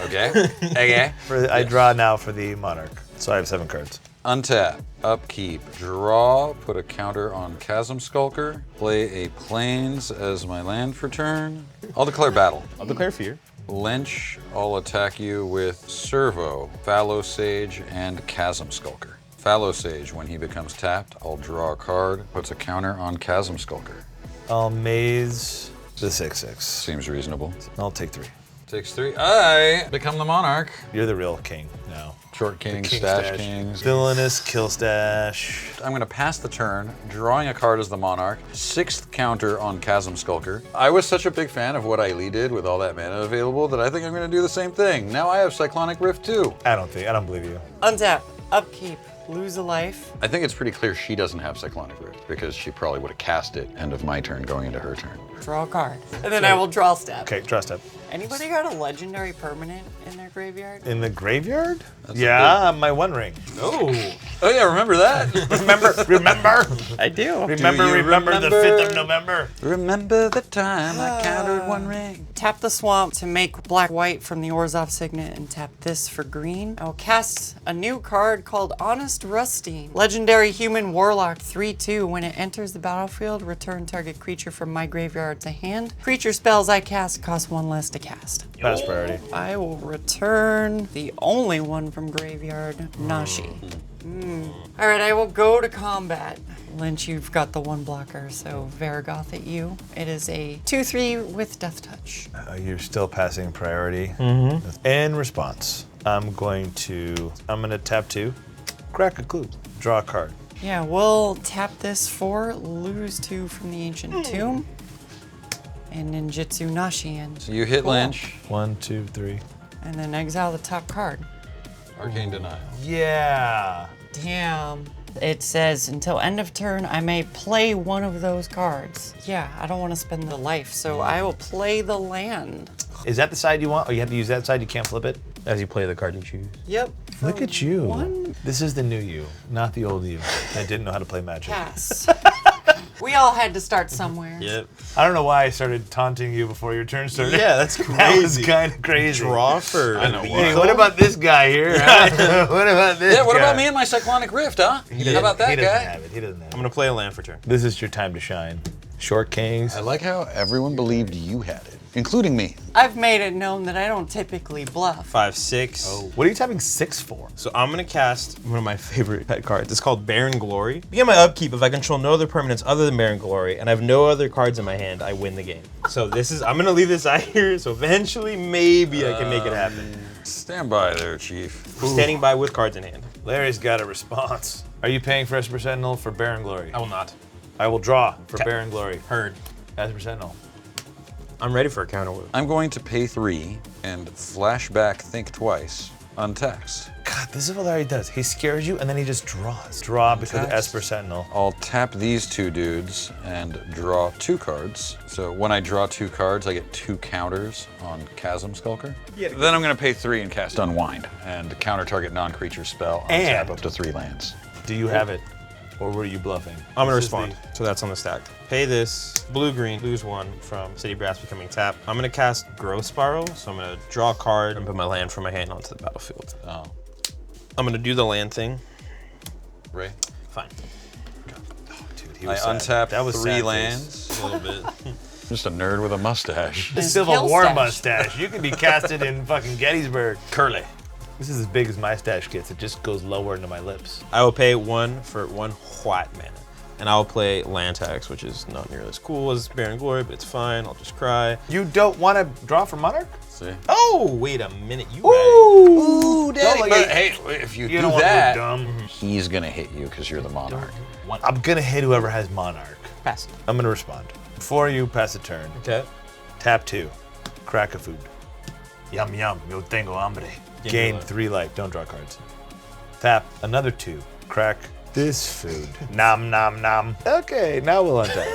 Okay. Okay. I draw now for the Monarch. So I have 7 cards. Untap, upkeep, draw, put a counter on Chasm Skulker, play a Plains as my land for turn. I'll declare battle. I'll declare fear. Lynch, I'll attack you with Servo, Fallow Sage, and Chasm Skulker. Fallow Sage, when he becomes tapped, I'll draw a card, puts a counter on Chasm Skulker. I'll maze the 6/6. Seems reasonable. I'll take 3. Takes 3. I become the Monarch. You're the real king now. Short Kings, King Stash Kings. Villainous Kill Stash. I'm going to pass the turn, drawing a card as the Monarch. 6th counter on Chasm Skulker. I was such a big fan of what Ayli did with all that mana available that I think I'm going to do the same thing. Now I have Cyclonic Rift too. I don't believe you. Untap, upkeep, lose a life. I think it's pretty clear she doesn't have Cyclonic Rift because she probably would have cast it end of my turn going into her turn. Draw a card. And then I will draw step. Okay, draw step. Anybody got a legendary permanent in their graveyard? In the graveyard? That's yeah, my One Ring. Oh yeah, remember that? Remember? I do. Remember the 5th of November? Remember the time I countered One Ring. Tap the swamp to make black-white from the Orzhov Signet and tap this for green. I will cast a new card called Honest Rustine. Legendary Human Warlock 3/2. When it enters the battlefield, return target creature from my graveyard to hand. Creature spells I cast cost 1 less to cast. Pass priority. I will return the only one from graveyard, Nashi. All right, I will go to combat. Lynch, you've got the 1 blocker, so Varagoth at you. It is a 2/3 with Death Touch. You're still passing priority. In response, I'm gonna tap 2, crack a clue, draw a card. Yeah, we'll tap this for lose 2 from the Ancient Tomb. And Ninjutsu Nashi in. So you hit Lynch. 1, 2, 3. And then exile the top card. Arcane Denial. Yeah. Damn. It says until end of turn, I may play one of those cards. Yeah, I don't want to spend the life, so I will play the land. Is that the side you want? Or you have to use that side, you can't flip it? As you play the card you choose. Yep. Look at you. One This is the new you, not the old you that didn't know how to play Magic. pass. We all had to start somewhere. Yep. I don't know why I started taunting you before your turn started. Yeah, that's crazy. That was kind of crazy. Draw for I know Hey, what about this guy here? huh? What about this Yeah, what guy? about me and my Cyclonic Rift, huh? How about that He doesn't guy? have it. He doesn't have I'm it. gonna play a land for turn. This is your time to shine. Short Kings. I like how everyone believed you had it, including me. I've made it known that I don't typically bluff. 5, 6. What are you tapping 6 for? So I'm gonna cast one of my favorite pet cards. It's called Barren Glory. Begin my upkeep. If I control no other permanents other than Barren Glory, and I have no other cards in my hand, I win the game. So I'm gonna leave this out here. So eventually, maybe I can make it happen. Stand by there, Chief. Standing by with cards in hand. Larry's got a response. Are you paying for Esper Sentinel for Barren Glory? I will not. I will draw for Okay. Barren Glory. Heard. Esper Sentinel. I'm ready for a counter move. I'm going to pay 3 and flashback Think Twice, untaxed. God, this is what Larry does. He scares you and then he just draws. Draw because of Text. Esper Sentinel. I'll tap these 2 dudes and draw 2 cards. So when I draw 2 cards, I get 2 counters on Chasm Skulker. Then I'm going to pay 3 and cast Unwind and counter target non-creature spell, untap And- up to 3 lands. Do you have it? Or were you bluffing? I'm gonna This is respond. So that's on the stack. Pay this blue-green, lose 1 from City Brass becoming tap. I'm gonna cast Growth Spiral, so I'm gonna draw a card and put my land from my hand onto the battlefield. Oh, I'm gonna do the land thing. Ray? Fine. Dude, he I was sad. untapped That was 3 sad face. lands. A little bit. Just a nerd with a mustache. The His Civil kill War stash. mustache. You could be casted in fucking Gettysburg. Curly. This is as big as my stash gets. It just goes lower into my lips. I will pay 1 for 1 white mana. And I'll play land tax, which is not nearly as cool as Barren Glory, but it's fine. I'll just cry. You don't want to draw for Monarch? See? Oh, wait a minute. You Ooh, Daddy, don't but hey, if you, You do don't want to that, look dumb. he's gonna hit you because you're the Monarch. I'm gonna hit whoever has Monarch. Pass. I'm gonna respond. Before you pass a turn, Okay. tap 2, crack a food. Yum yum, yo tengo hambre. Gain life. 3 life, don't draw cards. Tap another 2, crack this food. Nom nom nom. Okay, now we'll untap.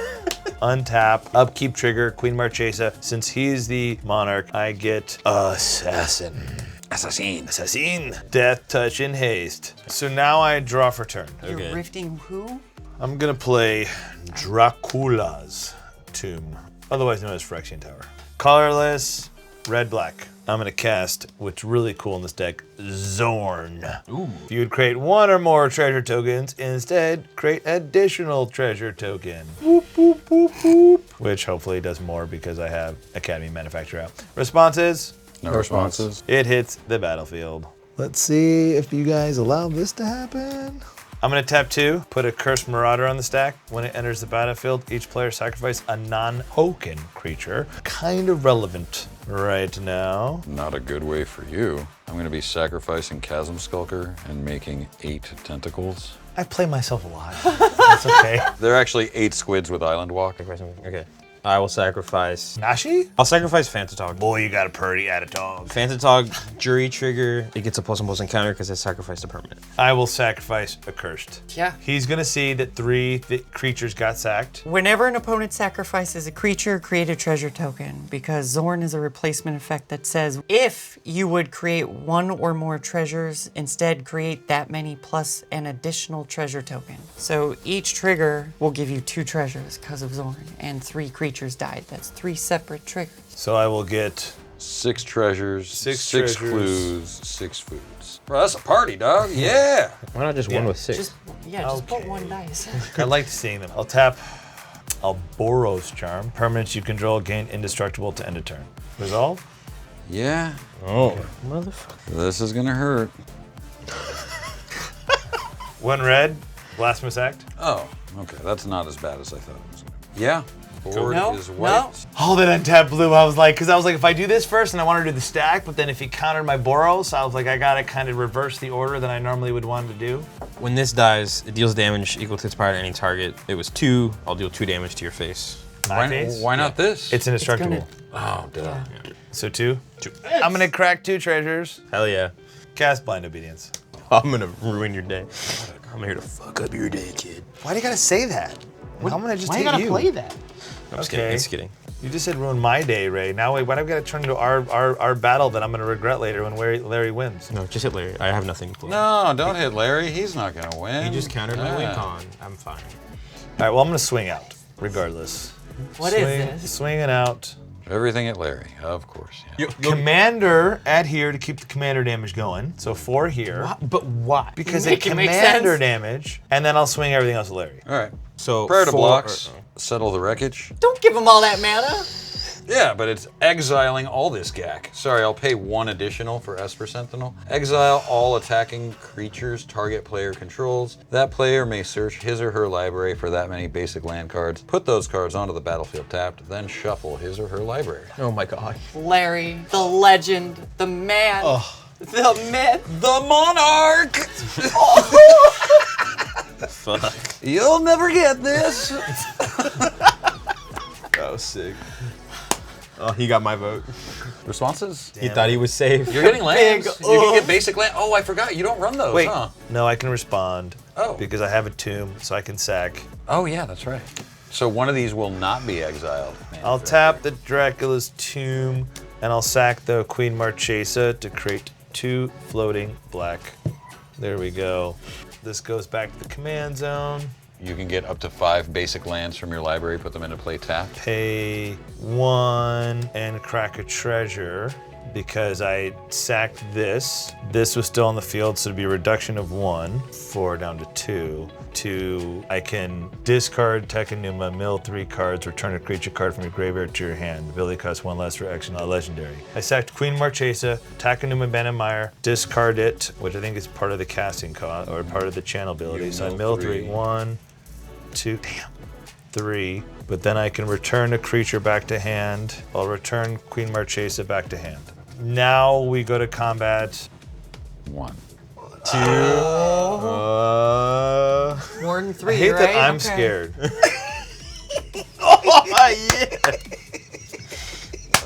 Untap, upkeep trigger, Queen Marchesa. Since he's the Monarch, I get Assassin. Assassin. Death, touch, and haste. So now I draw for turn. You're Okay. rifting who? I'm gonna play Dracula's Tomb, otherwise known as Phyrexian Tower. Colorless, red-black. I'm gonna cast, what's really cool in this deck, Zorn. Ooh. If you would create 1 or more treasure tokens, instead create additional treasure token. Boop, boop, boop, boop. Which hopefully does more because I have Academy Manufacturer out. Responses, No responses. it hits the battlefield. Let's see if you guys allow this to happen. I'm gonna tap 2, put a Cursed Marauder on the stack. When it enters the battlefield, each player sacrifice a non-token creature. Kind of relevant right now. Not a good way for you. I'm going to be sacrificing Chasm Skulker and making 8 tentacles. I play myself a lot. That's okay. They're actually 8 squids with Island Walk. Okay. I will sacrifice. Nashi? I'll sacrifice Atogatog. Boy, you got a pretty Atogatog. Atogatog, jury trigger. It gets a +1/+1 counter because it sacrificed a permanent. I will sacrifice a Cursed. Yeah. He's gonna see that 3 creatures got sacked. Whenever an opponent sacrifices a creature, create a treasure token, because Zorn is a replacement effect that says if you would create 1 or more treasures, instead create that many plus an additional treasure token. So each trigger will give you 2 treasures because of Zorn, and 3 creatures died. That's 3 separate triggers. So I will get 6 treasures, 6 6 treasures. clues, 6 foods. Bro, that's a party, dog. Yeah. Why not just one with 6? Just put 1 dice. I like seeing them. I'll tap Alboros Charm. Permanents you control gain indestructible to end a turn. Resolve? Yeah. Oh, motherfucker. This is going to hurt. 1 red, Blasphemous Act. Oh, okay. That's not as bad as I thought it was going to be. Yeah. Board No, is white. Oh, then untap blue. I was like, if I do this first and I want to do the stack, but then if he countered my Boros, I was like, I gotta kind of reverse the order that I normally would want to do. When this dies, it deals damage equal to its power to any target. It was 2. I'll deal 2 damage to your face. My face? Why not this? It's indestructible. Oh, duh. So 2? 2. I'm gonna crack 2 treasures. Hell yeah. Cast Blind Obedience. I'm gonna ruin your day. I'm here to fuck up your day, kid. Why do you gotta say that? I'm gonna just Why take you gotta you. play that? I'm just Okay. kidding. Just kidding. You just said ruin my day, Ray. Now wait, why do I gotta turn into our battle that I'm gonna regret later when Larry wins? No, just hit Larry. I have nothing. No, don't hit Larry. He's not going to win. He just countered my win Yeah. con. I'm fine. All right, well, I'm gonna swing out, regardless. What is this? Swinging out. Everything at Larry, of course. Yeah. Commander at here to keep the commander damage going. So 4 here. But why? Because Make it's it make commander sense. damage, and then I'll swing everything else at Larry. All right. So Prior to 4 blocks, settle the wreckage. Don't give him all that mana. Yeah, but it's exiling all this gack. Sorry, I'll pay 1 additional for Esper Sentinel. Exile all attacking creatures target player controls. That player may search his or her library for that many basic land cards, put those cards onto the battlefield tapped, then shuffle his or her library. Oh my god. Larry, the legend, the man, the myth. The Monarch! Fuck. You'll never get this! That was sick. Oh, he got my vote. Responses? He thought he was safe. You're getting lands. Big You can get basic land. Oh, I forgot. You don't run those, Wait, huh? no, I can respond. Oh. Because I have a tomb, so I can sack. Oh, yeah, that's right. So one of these will not be exiled. I'll tap the Dracula's tomb, and I'll sack the Queen Marchesa to create 2 floating black. There we go. This goes back to the command zone. You can get up to 5 basic lands from your library, put them into play tapped. Pay 1 and crack a treasure because I sacked this. This was still on the field, so it'd be a reduction of 1, 4 down to 2. I can discard Tekanuma, mill 3 cards, return a creature card from your graveyard to your hand. The ability costs 1 less for action, not legendary. I sacked Queen Marchesa, Tekanuma Bannermeyer, discard it, which I think is part of the casting cost or part of the channel ability. You So I mill mill 3, 3. 1, 2, 3. But then I can return a creature back to hand. I'll return Queen Marchesa back to hand. Now we go to combat. 1. 2. More than 3, I hate right? that I'm Okay. scared.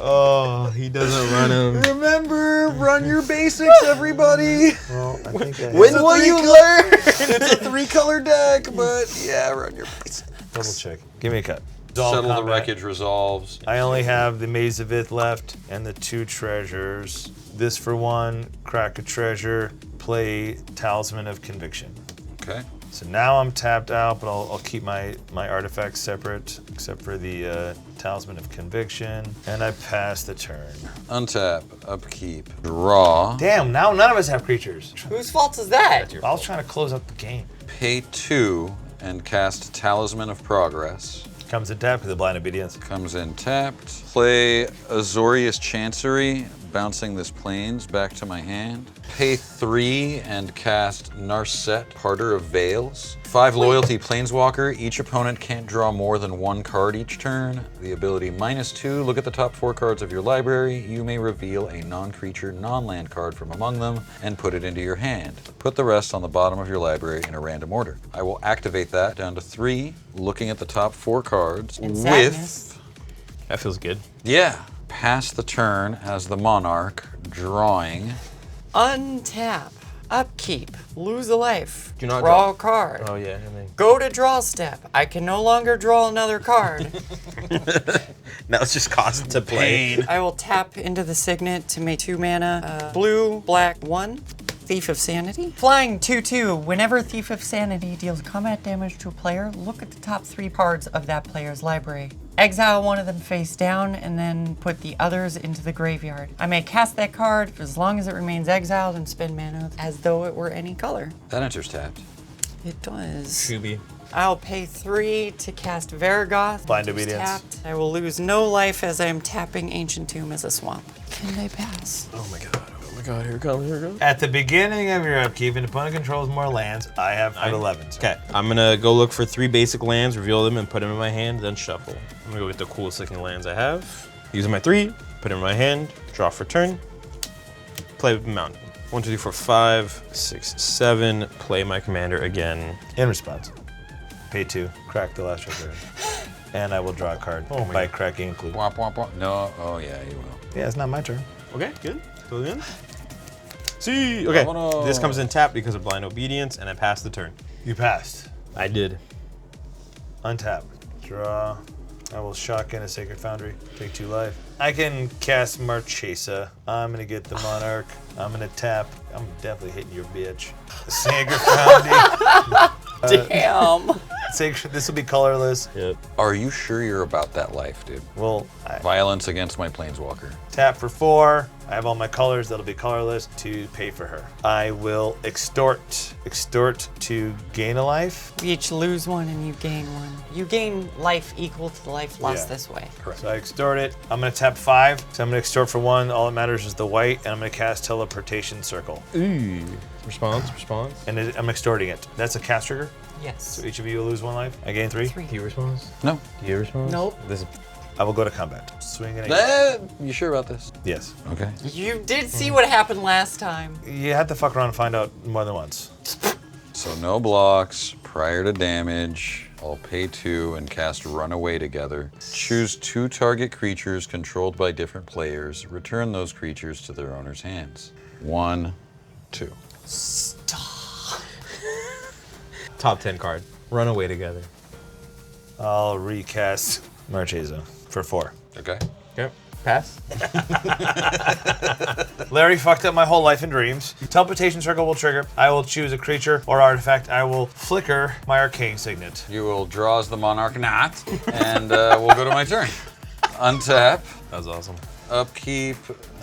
Oh, he doesn't run him. Remember, run your basics, everybody. Well, I think I When will you learn? It's a 3-color deck, but yeah, run your basics. double check. Give me a cut. Settle the Combat. wreckage resolves. I only have the Maze of Ith left and the 2 treasures. This for 1, crack a treasure, play Talisman of Conviction. Okay. So now I'm tapped out, but I'll keep my artifacts separate, except for the Talisman of Conviction, and I pass the turn. Untap, upkeep, draw, Damn, now none of us have creatures. Whose fault is that? I was trying to close out the game. pay 2, and cast Talisman of Progress. Comes in tap with the Blind Obedience. Comes in tapped. Play Azorius Chancery, bouncing this plains back to my hand. Pay 3 and cast Narset, Parter of Veils. 5 loyalty planeswalker. Each opponent can't draw more than 1 card each turn. The ability -2. Look at the top 4 cards of your library. You may reveal a non-creature, non-land card from among them and put it into your hand. Put the rest on the bottom of your library in a random order. I will activate that down to 3, looking at the top 4 cards And with... sadness. That feels good. Yeah. Pass the turn as the monarch, drawing. Untap. Upkeep. Lose a life. Do not draw draw. a card. Oh yeah, and then Go to draw step. I can no longer draw another card. now it's just cost to play. I will tap into the signet to make 2 mana. Blue, black, 1. Thief of Sanity. Flying 2/2. Whenever Thief of Sanity deals combat damage to a player, look at the top 3 cards of that player's library. Exile one of them face down and then put the others into the graveyard. I may cast that card for as long as it remains exiled and spend mana as though it were any color. That enters tapped. It does. Shuby. I'll pay 3 to cast Varagoth. Blind It's Obedience. tapped. I will lose no life as I am tapping Ancient Tomb as a swamp. Can they pass? Oh my god. Oh my god. Here it comes. Here it comes. At the beginning of your upkeep, an opponent controls more lands. I have 11. Okay, I'm gonna go look for 3 basic lands, reveal them, and put them in my hand, then shuffle. I'm gonna go get the coolest looking lands I have. Using my 3, put them in my hand, draw for turn, play with mountain. 1, 2, 3, 4, 5, 6, 7. Play my commander again. In response, pay 2, crack the last record, and I will draw a card by cracking include. Womp, womp, womp. No, oh yeah, you will. Yeah, it's not my turn. Okay, good. Fill in. See. Okay. Oh, no. This comes in tap because of blind obedience, and I passed the turn. You passed. I did. Untap. Draw. I will shotgun a Sacred Foundry. Take 2 life. I can cast Marchesa. I'm gonna get the Monarch. I'm gonna tap. I'm definitely hitting your bitch. Sacred Foundry. Damn. This will be colorless. Yep. Are you sure you're about that life, dude? Well, I Violence against my planeswalker. tap for 4. I have all my colors. That'll be colorless to pay for her. I will extort. Extort to gain a life. We each lose 1 and you gain 1. You gain life equal to the life lost Yeah. this way. So I extort it. I'm gonna tap 5. So I'm gonna extort for 1. All that matters is the white, and I'm gonna cast Teleportation Circle. Ooh. Response. And I'm extorting it. That's a cast trigger. Yes. So each of you will lose 1 life. I gain 3. 3. Do you respond? No. Do you respond? Nope. This is I will go to combat. Swing it again. You sure about this? Yes. Okay. You did see what happened last time. You had to fuck around and find out more than once. So no blocks prior to damage. I'll pay 2 and cast Runaway together. Choose 2 target creatures controlled by different players. Return those creatures to their owner's hands. 1, 2. top 10 card. Run away together. I'll recast Marchesa for 4. Okay. Okay. Pass. Larry fucked up my whole life and dreams. Teleportation Circle will trigger. I will choose a creature or artifact. I will flicker my arcane signet. You will draw as the monarch not, and we'll go to my turn. Untap, That was awesome. upkeep,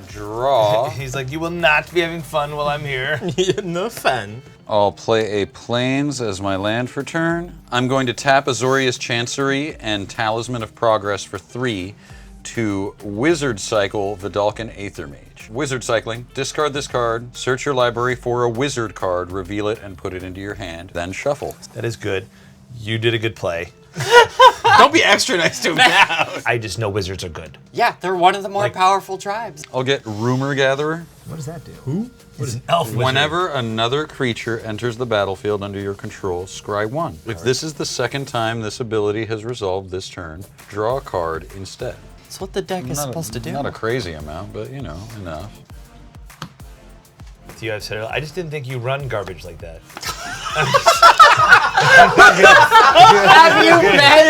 draw. He's like, you will not be having fun while I'm here. No fun. I'll play a Plains as my land for turn. I'm going to tap Azorius Chancery and Talisman of Progress for 3 to Wizard Cycle Vidalcan Aethermage. Wizard Cycling, discard this card, search your library for a wizard card, reveal it, and put it into your hand, then shuffle. That is good. You did a good play. Don't be extra nice to him now. I just know wizards are good. Yeah, they're one of the more powerful tribes. I'll get Rumor Gatherer. What does that do? Who? What is an elf wizard? Whenever another creature enters the battlefield under your control, scry 1. If this is the second time this ability has resolved this turn, draw a card instead. That's what the deck is supposed to do. Not a crazy amount, but you know, enough. You guys said it. I just didn't think you run garbage like that. Have you met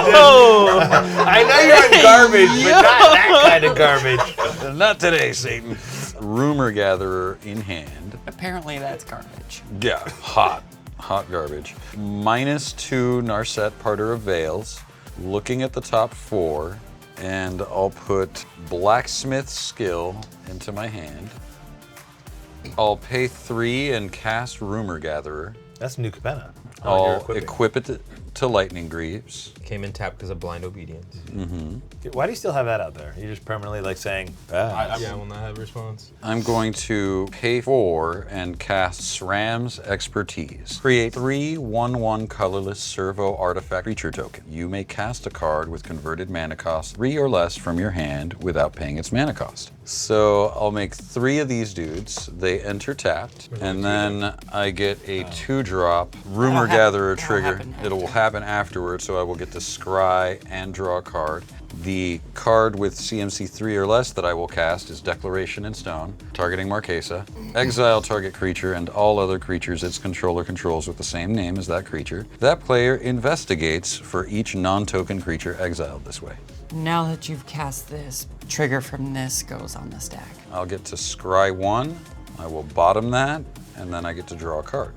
Yo! I know you run garbage, but not that kind of garbage. Not today, Satan. Rumor Gatherer in hand. Apparently that's garbage. Yeah, hot garbage. -2 Narset, Parter of Veils. Looking at the top 4, and I'll put Blacksmith Skill into my hand. I'll pay 3 and cast Rumor Gatherer. That's new Cabana. I'll equip it to Lightning Greaves. Came in tapped because of blind obedience. Why do you still have that out there? You're just permanently like saying, ah. I will not have a response. I'm going to pay 4 and cast SRAM's Expertise. Create 3 1/1 colorless servo artifact creature token. You may cast a card with converted mana cost 3 or less from your hand without paying its mana cost. So I'll make 3 of these dudes. They enter tapped, and then I get a 2-drop Rumor Gatherer trigger. It will happen afterwards, so I will get to scry and draw a card. The card with CMC 3 or less that I will cast is Declaration in Stone, targeting Marchesa. Exile target creature and all other creatures its controller controls with the same name as that creature. That player investigates for each non-token creature exiled this way. Now that you've cast this, trigger from this goes on the stack. I'll get to scry 1, I will bottom that, and then I get to draw a card.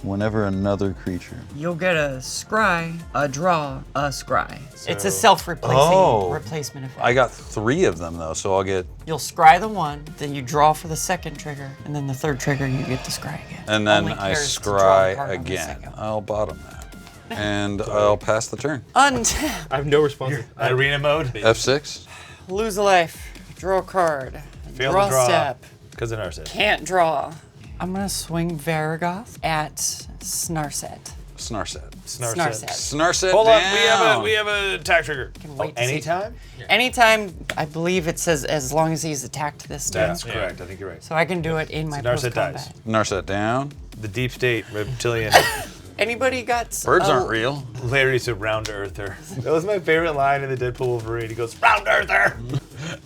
Whenever another creature. You'll get a scry, a draw, a scry. It's a self-replacing replacement effect. I got 3 of them though, so I'll get. You'll scry the one, then you draw for the second trigger, and then the third trigger you get to scry again. And then Only I cares to draw a scry card on the again. second. I'll bottom that. And I'll pass the turn. Untap. I have no response. Arena mode. F6. Lose a life. Draw a card. Fail draw to draw. step. Because of Narset. Can't draw. I'm gonna swing Varragoth at Snarset. Snarset. Snarset. Snarset Hold down. on, we have a attack trigger. wait to see- Anytime? Anytime, I believe it says as long as he's attacked this turn. That's correct. I think you're right. So I can do it in my Narset post-combat. dies. Narset down. The deep state reptilian. Anybody got... Birds aren't real. Larry's a round earther. That was my favorite line in the Deadpool Wolverine. He goes, round earther!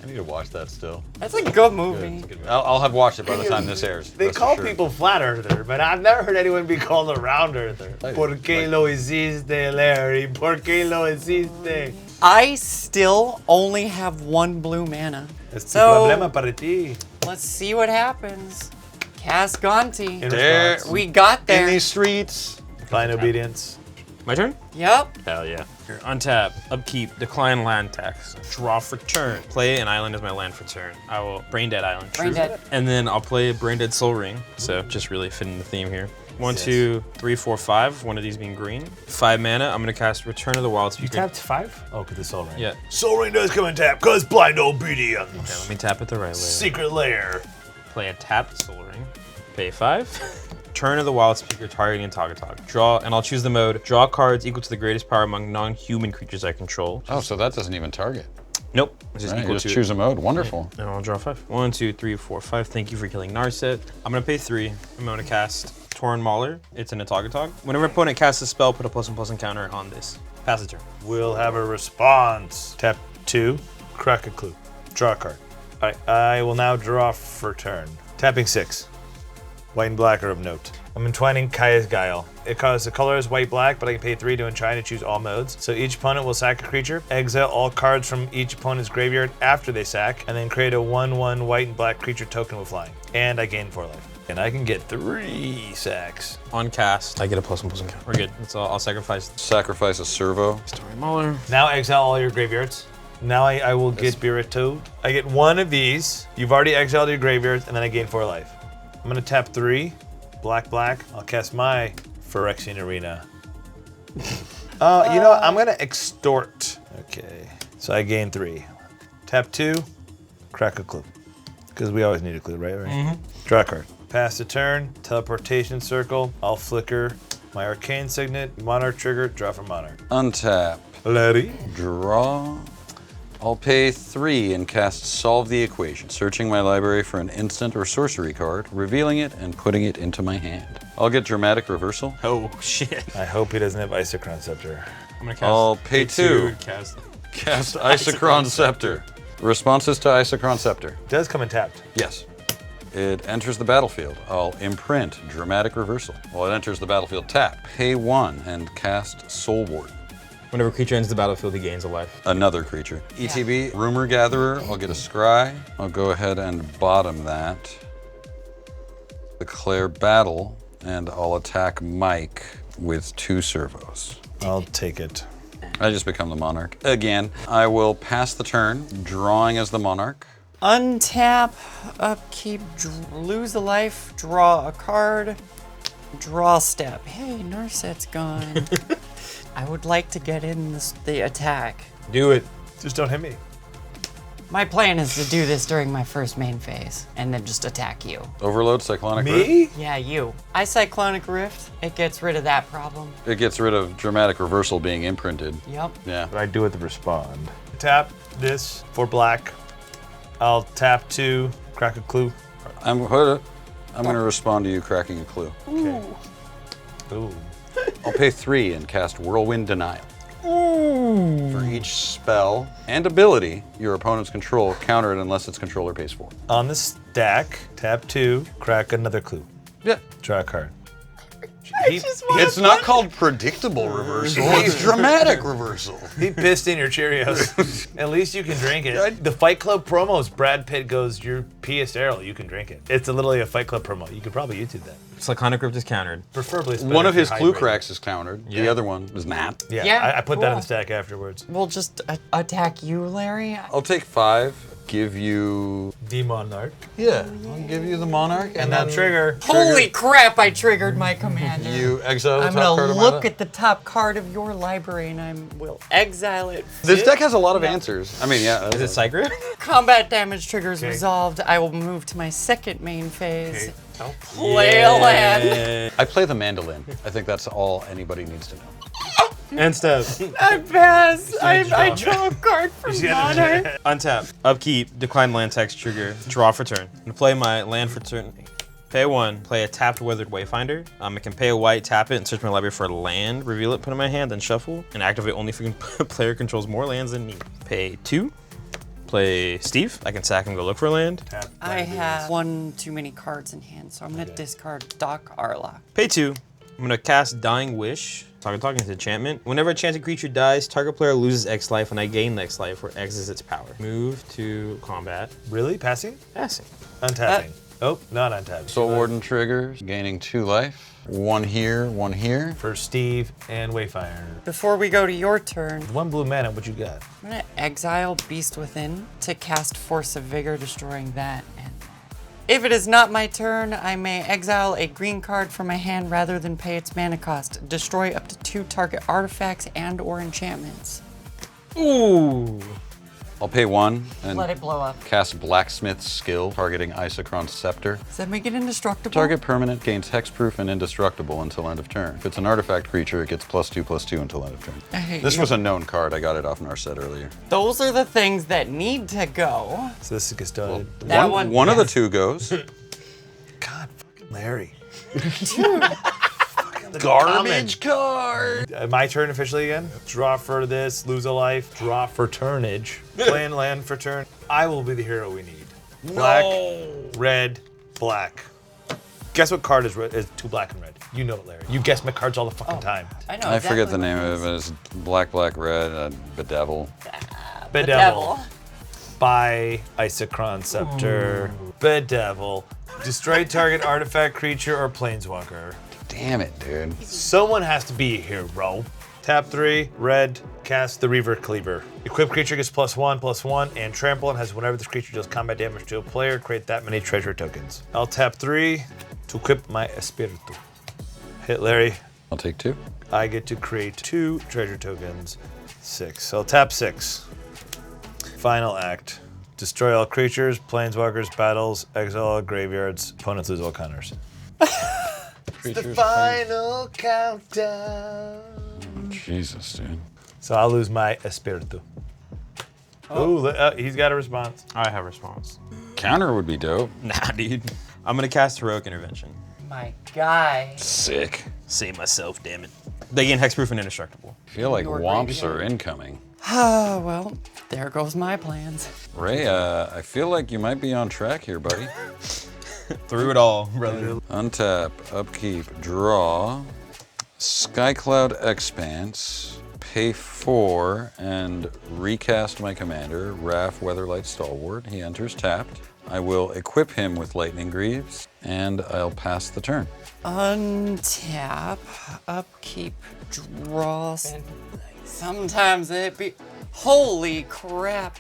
I need to watch that still. That's a good movie. I'll have watched it by the time this airs. They that's for call sure. people flat earther, but I've never heard anyone be called a round earther. ¿Por qué lo hiciste, Larry? ¿Por qué lo hiciste? I still only have 1 blue mana. Es tu So- problema para ti. Let's see what happens. Cast Gonti. In There- response, We got In there. these streets. blind obedience. My turn? Yep. Hell yeah. Here, untap, upkeep, decline land tax, draw for turn. Play an island as my land for turn. I will Brain Dead Island. Brain Dead. And then I'll play Brain Dead Soul Ring. So just really fitting the theme here. 1, 2, 3, 4, 5. One of these being green. 5 mana. I'm gonna cast Return of the Wild Speaker. Tapped 5? Oh, because the Soul Ring. Yeah. Soul Ring does come in tap, because blind obedience. Okay, let me tap it the right way. Secret lair. Play a tapped Soul Ring. Pay 5. Turn of the Wild Speaker targeting Atogatog. Draw, and I'll choose the mode. Draw cards equal to the greatest power among non-human creatures I control. Oh, so that doesn't even target. Nope. It's just Right, equal you just to choose a mode. Wonderful. And I'll draw 5. 1, 2, 3, 4, 5. Thank you for killing Narset. I'm gonna pay 3. I'm gonna cast Torn Mauler. It's an Atogatog. Whenever opponent casts a spell, put a +1/+1 counter on this. Pass the turn. We'll have a response. Tap 2, crack a clue. Draw a card. All right, I will now draw for turn. Tapping 6. White and black are of note. I'm entwining Kaya's Guile. The color is white-black, but I can pay 3 to entwine and choose all modes. So each opponent will sack a creature, exile all cards from each opponent's graveyard after they sack, and then create a 1/1 white and black creature token with flying. And I gain 4 life. And I can get 3 sacks. On cast, I get a +1/+1 counter. We're good. That's all. I'll sacrifice Sacrifice a servo. Torn Mauler. Now exile all your graveyards. Now I will get Spirito. I get 1 of these. You've already exiled your graveyards, and then I gain 4 life. I'm gonna tap 3, black. I'll cast my Phyrexian Arena. You know what? I'm gonna extort. Okay, so I gain 3. Tap 2, crack a clue. Because we always need a clue, right? Draw a card. Pass the turn, teleportation circle. I'll flicker my arcane signet, monarch trigger, draw for monarch. Untap. Larry. Draw. I'll pay 3 and cast Solve the Equation, searching my library for an instant or sorcery card, revealing it, and putting it into my hand. I'll get Dramatic Reversal. Oh shit. I hope he doesn't have Isochron Scepter. I'm gonna cast. I'll pay 2. Cast. Cast Isochron Scepter. Responses to Isochron Scepter. It does come in tapped. Yes. It enters the battlefield. I'll imprint Dramatic Reversal. Well, it enters the battlefield, tap. Pay 1 and cast Soul Ward. Whenever a creature enters the battlefield, he gains a life. Another creature. ETB, Rumor Gatherer. I'll get a scry. I'll go ahead and bottom that. Declare battle, and I'll attack Mike with 2 servos. I'll take it. I just become the monarch. Again, I will pass the turn, drawing as the monarch. Untap, upkeep, lose a life, draw a card, draw step. Hey, Narset's gone. I would like to get in the attack. Do it. Just don't hit me. My plan is to do this during my first main phase, and then just attack you. Overload Cyclonic Rift. Me? Yeah, you. I Cyclonic Rift. It gets rid of that problem. It gets rid of Dramatic Reversal being imprinted. Yep. Yeah. But I do it to respond. Tap this for black. I'll tap 2, crack a clue. I'm gonna respond to you cracking a clue. Okay. Ooh. I'll pay 3 and cast Whirlwind Denial. For each spell and ability your opponents control, counter it unless its controller pays 4. On the stack, tap 2, crack another clue. Yeah. Draw a card. It's not called predictable reversal. It's dramatic reversal. He pissed in your Cheerios. At least you can drink it. The Fight Club promos, Brad Pitt goes, "You're Pia sterile, you can drink it." It's literally a Fight Club promo. You could probably YouTube that. Cyclonic Rift is countered. Preferably, it's better One of if his you're clue hydrated. cracks is countered. The other one is not. Yeah, Yeah, I put that in cool. the stack afterwards. We'll just attack you, Larry. I'll take 5, give you... The Monarch. Yeah, I'll give you the Monarch. And that trigger. Holy crap, I triggered my commander. You exile the I'm top gonna card of my look deck. at the top card of your library and I will exile it. This deck has a lot of answers. I mean, yeah. Is it Cycler? Combat damage triggers Okay. resolved. I will move to my second main phase. Okay. I'll play a land. I play the mandolin. I think that's all anybody needs to know. And step. I pass. I draw. draw a card from see how Monarch. Untap. Upkeep. Decline land text trigger. Draw for turn. I'm gonna play my land for turn. Pay 1. Play a tapped Weathered Wayfinder. I can pay a white, tap it, and search my library for a land. Reveal it, put it in my hand, then shuffle. And activate only if the player controls more lands than me. Pay 2. Play Steve. I can sack him and go look for a land. I have one too many cards in hand, so I'm gonna discard Doc Arlock. Pay 2. I'm gonna cast Dying Wish. Talking to enchantment. Whenever a enchanted creature dies, target player loses X life and I gain X life, where X is its power. Move to combat. Really? Passing? Passing. Untapping. Oh, not untapped. Soul Warden triggers, gaining 2 life. 1 here, 1 here. For Steve and Wayfinder. Before we go to your turn, 1 blue mana, what you got? I'm gonna exile Beast Within to cast Force of Vigor, destroying that and that. If it is not my turn, I may exile a green card from my hand rather than pay its mana cost. Destroy up to 2 target artifacts and or enchantments. Ooh. I'll pay 1 and Let it blow up. cast Blacksmith's Skill, targeting Isokron's Scepter. Does that make it indestructible? Target permanent gains hexproof and indestructible until end of turn. If it's an artifact creature, it gets +2/+2 until end of turn. I hate This you. was a known card. I got it off Narset earlier. Those are the things that need to go. So this is custodian. That one- One of the yes. 2 goes. God, fucking Larry. Garbage card. My turn officially again. Draw for this, lose a life. Draw for turnage. Playing land for turn. I will be the hero we need. Black, red, black. Guess what card is 2 black and red? You know it, Larry. You guess my cards all the fucking time. I know. I forget exactly the name what of it. It's black, black, red, bedevil. Bedevil. By Isokron Scepter. Bedevil. Destroy target artifact, creature, or planeswalker. Damn it, dude. Someone has to be a hero. Tap 3, red, cast the Reaver Cleaver. Equipped creature gets +1/+1 and trample and has whenever this creature deals combat damage to a player, create that many treasure tokens. I'll tap 3 to equip my Espiritu. Hit Larry. I'll take 2. I get to create 2 treasure tokens. 6. So I'll tap 6. Final act. Destroy all creatures, planeswalkers, battles, exile all graveyards, opponents lose all counters. Final countdown. Jesus, dude. So I'll lose my Espiritu. Oh, he's got a response. I have a response. Counter would be dope. Nah, dude. I'm gonna cast Heroic Intervention. My guy. Sick. Save myself, damn it. They gain hexproof and indestructible. I feel like Your womps graveyard. are incoming. Oh, well, there goes my plans. Ray, I feel like you might be on track here, buddy. Through it all, brother. Untap, upkeep, draw, Skycloud Expanse, pay 4, and recast my commander, Raff, Weatherlight Stalwart. He enters tapped. I will equip him with Lightning Greaves, and I'll pass the turn. Untap, upkeep, draw. Sometimes it be. Holy crap.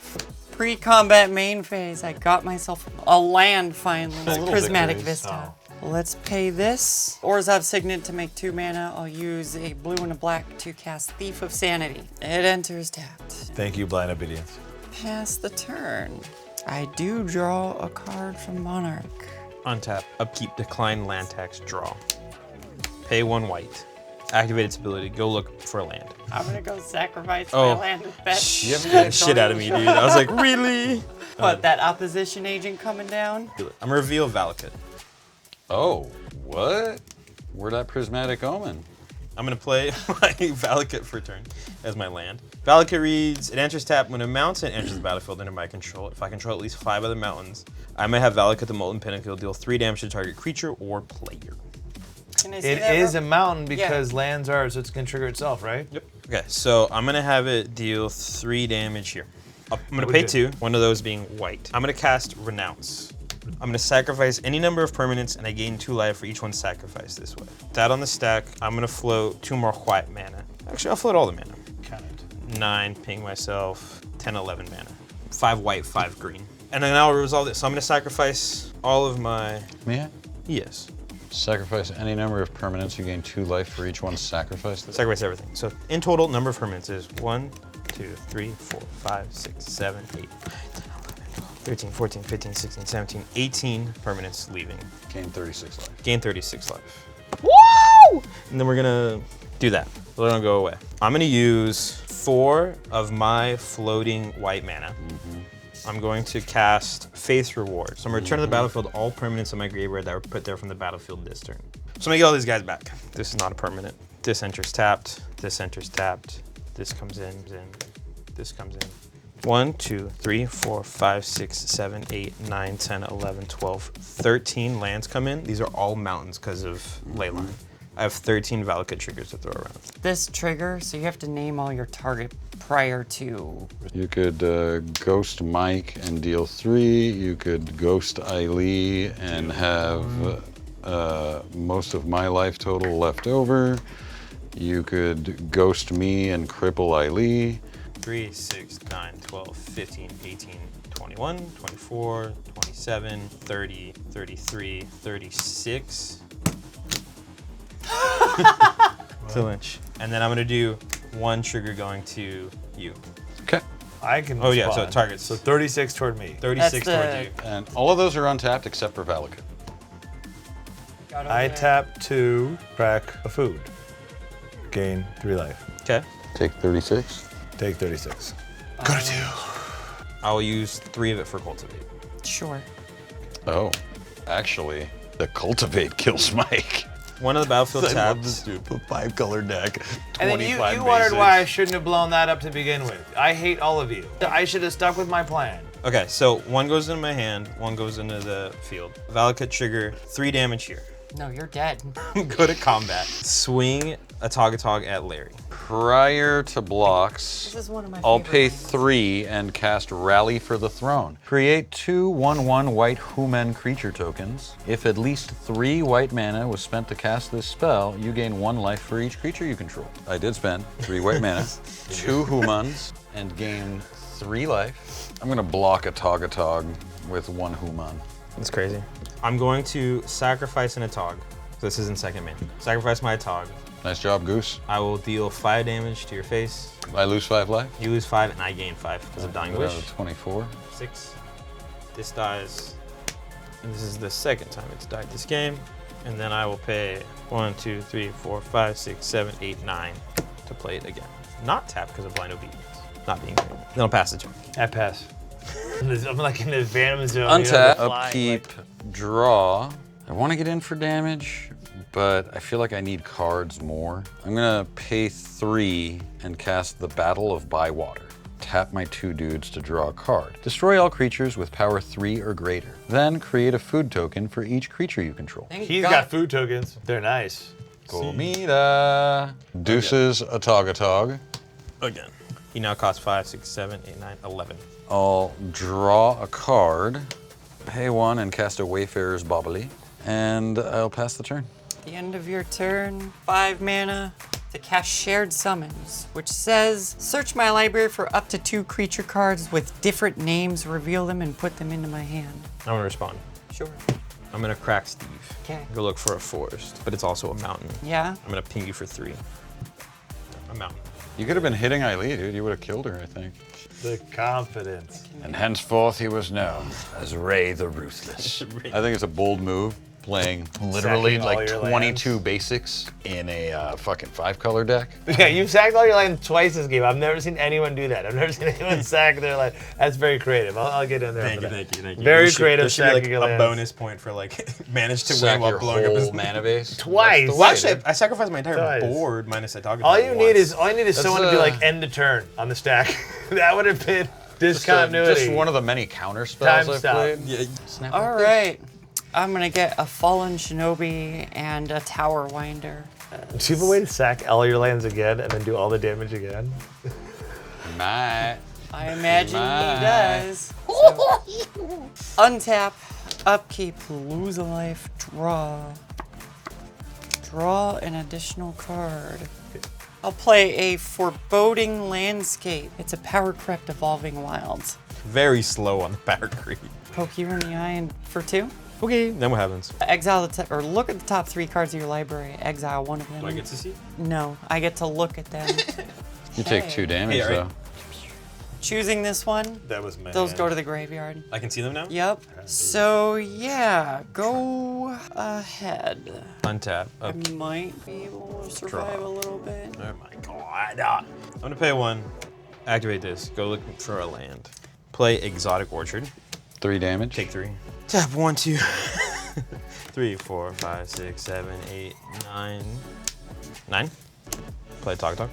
Pre-combat main phase, I got myself a land finally. Prismatic victories. Vista. Let's pay this. Orzhov Signet to make 2 mana. I'll use a blue and a black to cast Thief of Sanity. It enters tapped. Thank you, Blind Obedience. Pass the turn. I do draw a card from Monarch. Untap, upkeep, decline land tax, draw. Pay 1 white. Activate its ability, go look for a land. I'm gonna go sacrifice Oh. my land with bet. Shit out of me, dude. I was like, really? What, that opposition agent coming down? I'm gonna reveal Valakut. Oh, what? Where'd that Prismatic Omen? I'm gonna play my Valakut for turn as my land. Valakut reads, it enters tap when a mountain enters the battlefield under my control. If I control at least 5 other mountains, I may have Valakut the Molten Pinnacle deal 3 damage to target creature or player. Can I see It that, is a Rob? mountain because lands are, so it's gonna trigger itself, right? Yep. Okay, so I'm gonna have it deal 3 damage here. I'm gonna would pay you? 2, one of those being white. I'm gonna cast Renounce. I'm gonna sacrifice any number of permanents and I gain 2 life for each one sacrificed this way. That on the stack, I'm gonna float 2 more white mana. Actually, I'll float all the mana. Count it. 9, ping myself, 10, 11 mana. 5 white, 5 green. And then I'll resolve this. So I'm gonna sacrifice all of my, Me? yes. Sacrifice any number of permanents. You gain 2 life for each one sacrificed. Sacrifice everything. So in total, number of permanents is 1, 2, 3, 4, 5, 6, 7, 8, 9, 10, 11, 12, 13, 14, 15, 16, 17, 18 permanents leaving. Gain 36 life. Gain 36 life. Woo! And then we're gonna do that. Let them go away. I'm gonna use 4 of my floating white mana. I'm going to cast Faith's Reward. So I'm gonna return to the battlefield all permanents in my graveyard that were put there from the battlefield this turn. So I'm gonna get all these guys back. This is not a permanent. This enters tapped. This enters tapped. This comes in. This comes in. 1, 2, 3, 4, 5, 6, 7, 8, 9, 10, 11, 12, 13 lands come in. These are all mountains because of Leyline. I have 13 Valakut triggers to throw around. This trigger, so you have to name all your target prior to. You could ghost Mike and deal 3. You could ghost Ayli and have most of my life total left over. You could ghost me and cripple Ayli. 3, 6, 9, 12, 15, 18, 21, 24, 27, 30, 33, 36. To Lynch. And then I'm gonna do 1 trigger going to you. Okay. I can. Oh, yeah, so respond. targets. So 36 toward me. 36 That's towards the- you. And all of those are untapped except for Valakut. I tap to crack a food. Gain 3 life. Okay. Take 36. Take 36. Go to 2. I will use 3 of it for Cultivate. Sure. Oh, actually, the Cultivate kills Mike. One of the battlefield I love this taps. dude. 5-color deck. And then you 25 wondered basics. why I shouldn't have blown that up to begin with. I hate all of you. I should have stuck with my plan. Okay, so 1 goes into my hand, 1 goes into the field. Valakut trigger, 3 damage here. No, you're dead. Go to combat. Swing Atogatog at Larry. Prior to blocks, This is one of my I'll favorite pay games. 3 and cast Rally for the Throne. Create 2 1/1 white human creature tokens. If at least 3 white mana was spent to cast this spell, you gain 1 life for each creature you control. I did spend 3 white mana, 2 humans, and gain 3 life. I'm gonna block a Atogatog with 1 human. That's crazy. I'm going to sacrifice an Atog. This is in second main. Sacrifice my Atog. Nice job, Goose. I will deal 5 damage to your face. I lose 5 life. You lose 5 and I gain 5 because of Dying Wish. 24. 6. This dies. And this is the second time it's died this game. And then I will pay 1, 2, 3, 4, 5, 6, 7, 8, 9 to play it again. Not tap because of Blind Obedience. Not being green. Then I'll pass the turn. I pass. I'm like in the Phantom Zone. Untap, flying, upkeep, draw. I want to get in for damage, but I feel like I need cards more. I'm gonna pay 3 and cast the Battle of Bywater. Tap my 2 dudes to draw a card. Destroy all creatures with power 3 or greater. Then create a food token for each creature you control. Thank He's God. got food tokens. They're nice. Comida. Deuces Atogatog. Again. He now costs 5, 6, 7, 8, 9, 11. I'll draw a card, pay 1 and cast a Wayfarer's Bobbly, and I'll pass the turn. At the end of your turn, 5 mana to cast Shared Summons, which says, search my library for up to 2 creature cards with different names, reveal them, and put them into my hand. I'm gonna respond. Sure. I'm gonna crack Steve. Okay. Go look for a forest, but it's also a mountain. Yeah. I'm gonna ping you for 3. A mountain. You could have been hitting Ayli, dude. You would have killed her, I think. The confidence. And henceforth he was known as Ray the Ruthless. I think it's a bold move, playing literally Sacking all like your 22 basics in a fucking 5-color deck. Yeah, you've sacked all your lands twice this game. I've never seen anyone do that. I've never seen anyone sack their land. That's very creative. I'll get in there. Thank for you, that. thank you. Very creative There should be sacking your like a lands. bonus point for like manage to Sack win while your blowing up his whole mana base. Twice. That's the Well, way, actually, dude. I sacrificed my entire Twice. board minus Atogatog. All you need is someone to be a- like end to turn on the stack. That would have been discontinuity. Just one of the many counter Time spells I've stop. played. Yeah, Snap All like this. right. I'm gonna get a Fallen Shinobi and a Tower Winder. Do you have a way to sack all your lands again and then do all the damage again? Might. I imagine My. he does. So, untap, upkeep, lose a life, draw. Draw an additional card. I'll play a Foreboding Landscape. It's a power crept Evolving Wilds. very slow on the power creep. Poke you in the eye and for 2. Okay, then what happens? Exile the or look at the top 3 cards of your library. Exile one of them. Do I get to see? No, I get to look at them. You take 2 damage Hey, all right. though. Choosing this one, That was mad. those go to the graveyard. I can see them now? Yep. So yeah, go ahead. Untap. I Up. might be able to survive a little bit. Oh my god. I'm gonna pay 1. Activate this. Go look for a land. Play Exotic Orchard. 3 damage. Take 3. Tap 1, 2, 3, 4, 5, 6, 7, 8, 9. 9. Play Atogatog.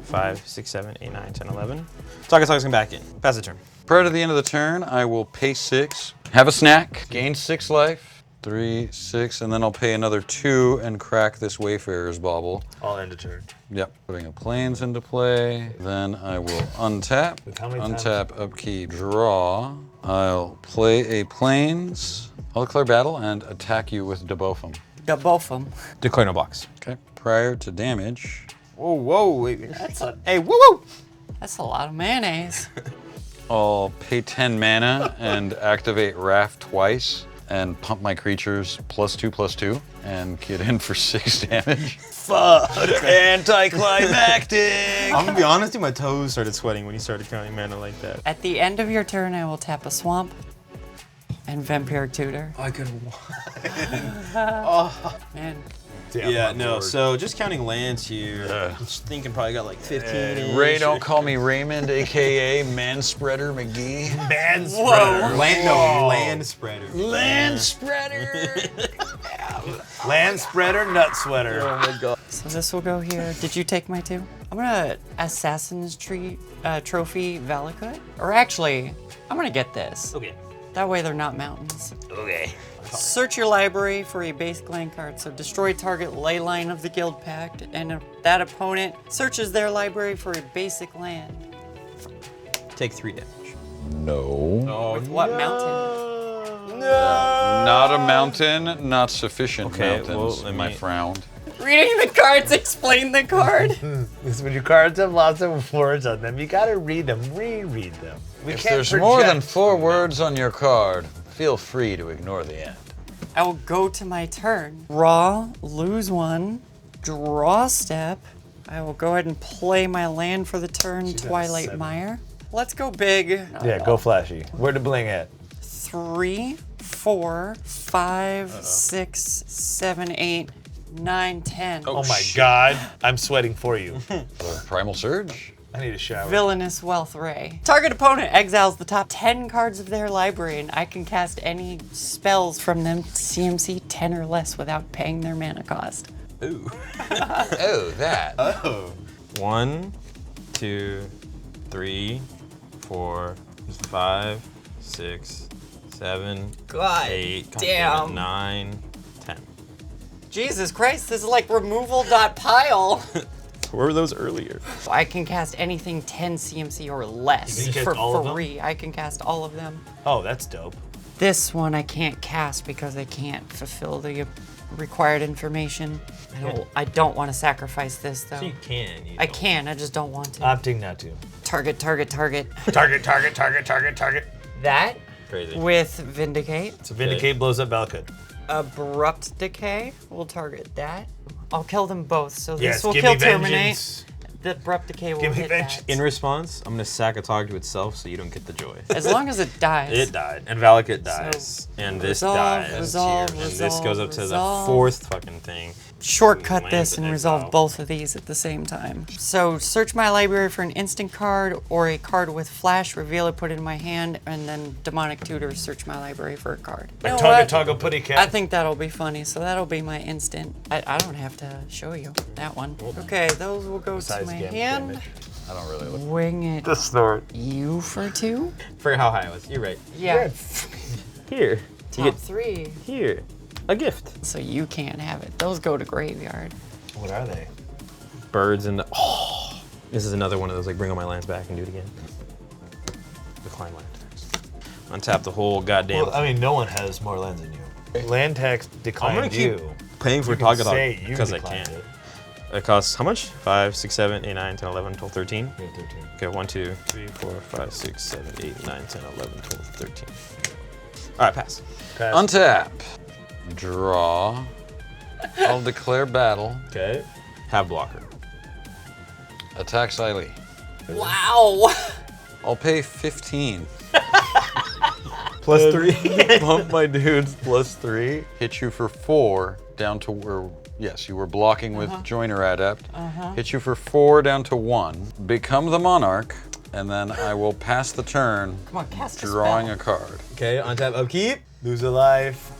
5, 6, 7, 8, 9, 10, 11. Atogatog's coming back in. Pass the turn. Prior to the end of the turn, I will pay 6, have a snack, gain 6 life, 3, 6, and then I'll pay another 2 and crack this Wayfarer's Bauble. All end of turn. Yep. Putting a plains into play. Then I will untap, How many times? untap, upkeep, draw. I'll play a plains. I'll declare battle and attack you with Debophum. Got both of them. Declare no blocks. Okay. Prior to damage, Whoa, whoa, wait. That's a Hey, woo, woo! that's a lot of mayonnaise. I'll pay 10 mana and activate Raff twice and pump my creatures +2/+2 and get in for 6 damage. Fuck! Anticlimactic! I'm gonna be honest, my toes started sweating when you started counting mana like that. At the end of your turn, I will tap a swamp and Vampiric Tutor. I could. Man, Yeah, no, so just counting lands here, I'm just thinking probably got like 15. Ray, don't call me Raymond, aka Manspreader McGee. Man spreader. Land spreader. Land spreader! Land spreader, nut sweater. Oh my god. so this will go here. Did you take my 2? I'm gonna Assassin's Trophy Valakut. Or actually, I'm gonna get this. Okay. That way they're not mountains. Okay. Search your library for a basic land card. So destroy target ley line of the Guild Pact, and if that opponent searches their library for a basic land. Take 3 damage. No. Oh, With what mountain? Not a mountain, not sufficient Okay, mountains, well, let my me- frown. Reading the cards explain the card. This is when your cards have lots of words on them. You gotta read them, reread them. We If can't there's more than project 4 words on your card, feel free to ignore the end. I will go to my turn. Draw, lose 1, draw step. I will go ahead and play my land for the turn, Twilight 7. Mire. Let's go big. Yeah, go flashy. Where to bling at? 3, 4, 5, 6, 7, 8, 9, 10. Oh my god. I'm sweating for you. Primal Surge? I need a shower. Villainous Wealth Ray. Target opponent exiles the top 10 cards of their library, and I can cast any spells from them CMC 10 or less without paying their mana cost. Ooh. Oh, that. 1, 2, 3, 4, 5, 6, 7, God 8, damn. 9, 10. Jesus Christ, this is like removal.pile. Where were those earlier? I can cast anything 10 CMC or less You can cast for all of them? free. I can cast all of them. Oh, that's dope. This one I can't cast because I can't fulfill the required information. I don't want to sacrifice this though. You can. You I don't. can, I just don't want to. Opting not to. Target, target, target. Target, target, target, target, target. That Crazy. with Vindicate. So Vindicate blows up Valakut. Abrupt Decay will target that. I'll kill them both. So Yes, this will give kill me Terminate. vengeance. The Abrupt Decay will Give me hit vengeance. that. In response, I'm gonna sack Atog to itself so you don't get the joy. As long as it dies. It died, and Valakut dies, and this resolve, dies, resolve, and this resolve, goes up to resolve. the 4th fucking thing. Shortcut Land this with and an resolve exile. both of these at the same time. So search my library for an instant card or a card with flash, reveal it, put it in my hand, and then Demonic Tutors search my library for a card. You know what? Atogatog Putty Cat. I think that'll be funny, so that'll be my instant. I don't have to show you that one. Okay, those will go to Besides my gamma hand. damage. I don't really look. Wing it. The snort. You for 2? For how high it was, you're right. Yeah. Here, you Top get 3. here, a gift. So you can't have it. Those go to graveyard. What are they? Birds and this is another one of those like bring all my lands back and do it again. Decline land tax. Untap the whole goddamn. Well, I mean, no one has more lands than you. Land tax declined I'm gonna keep you. paying for You can say Atogatog you because I declined can. it. It costs how much? 5, 6, 7, 8, 9, 10, 11, 12, 13. Yeah, 13. Okay, 1, 2, 3, 4, 5, 6, 7, 8, 9, 10, 11, 12, 13. All right, pass. Pass. Untap. Draw. I'll declare battle. Okay. Have blocker. Attacks Ayli. Wow! I'll pay 15. Plus 3. Bump my dudes plus 3. Hit you for 4 down to where, yes, you were blocking with Joiner Adept. Hit you for 4 down to 1. Become the monarch, and then I will pass the turn Come on, cast a drawing spell. a card. Okay, untap, upkeep. Lose a life.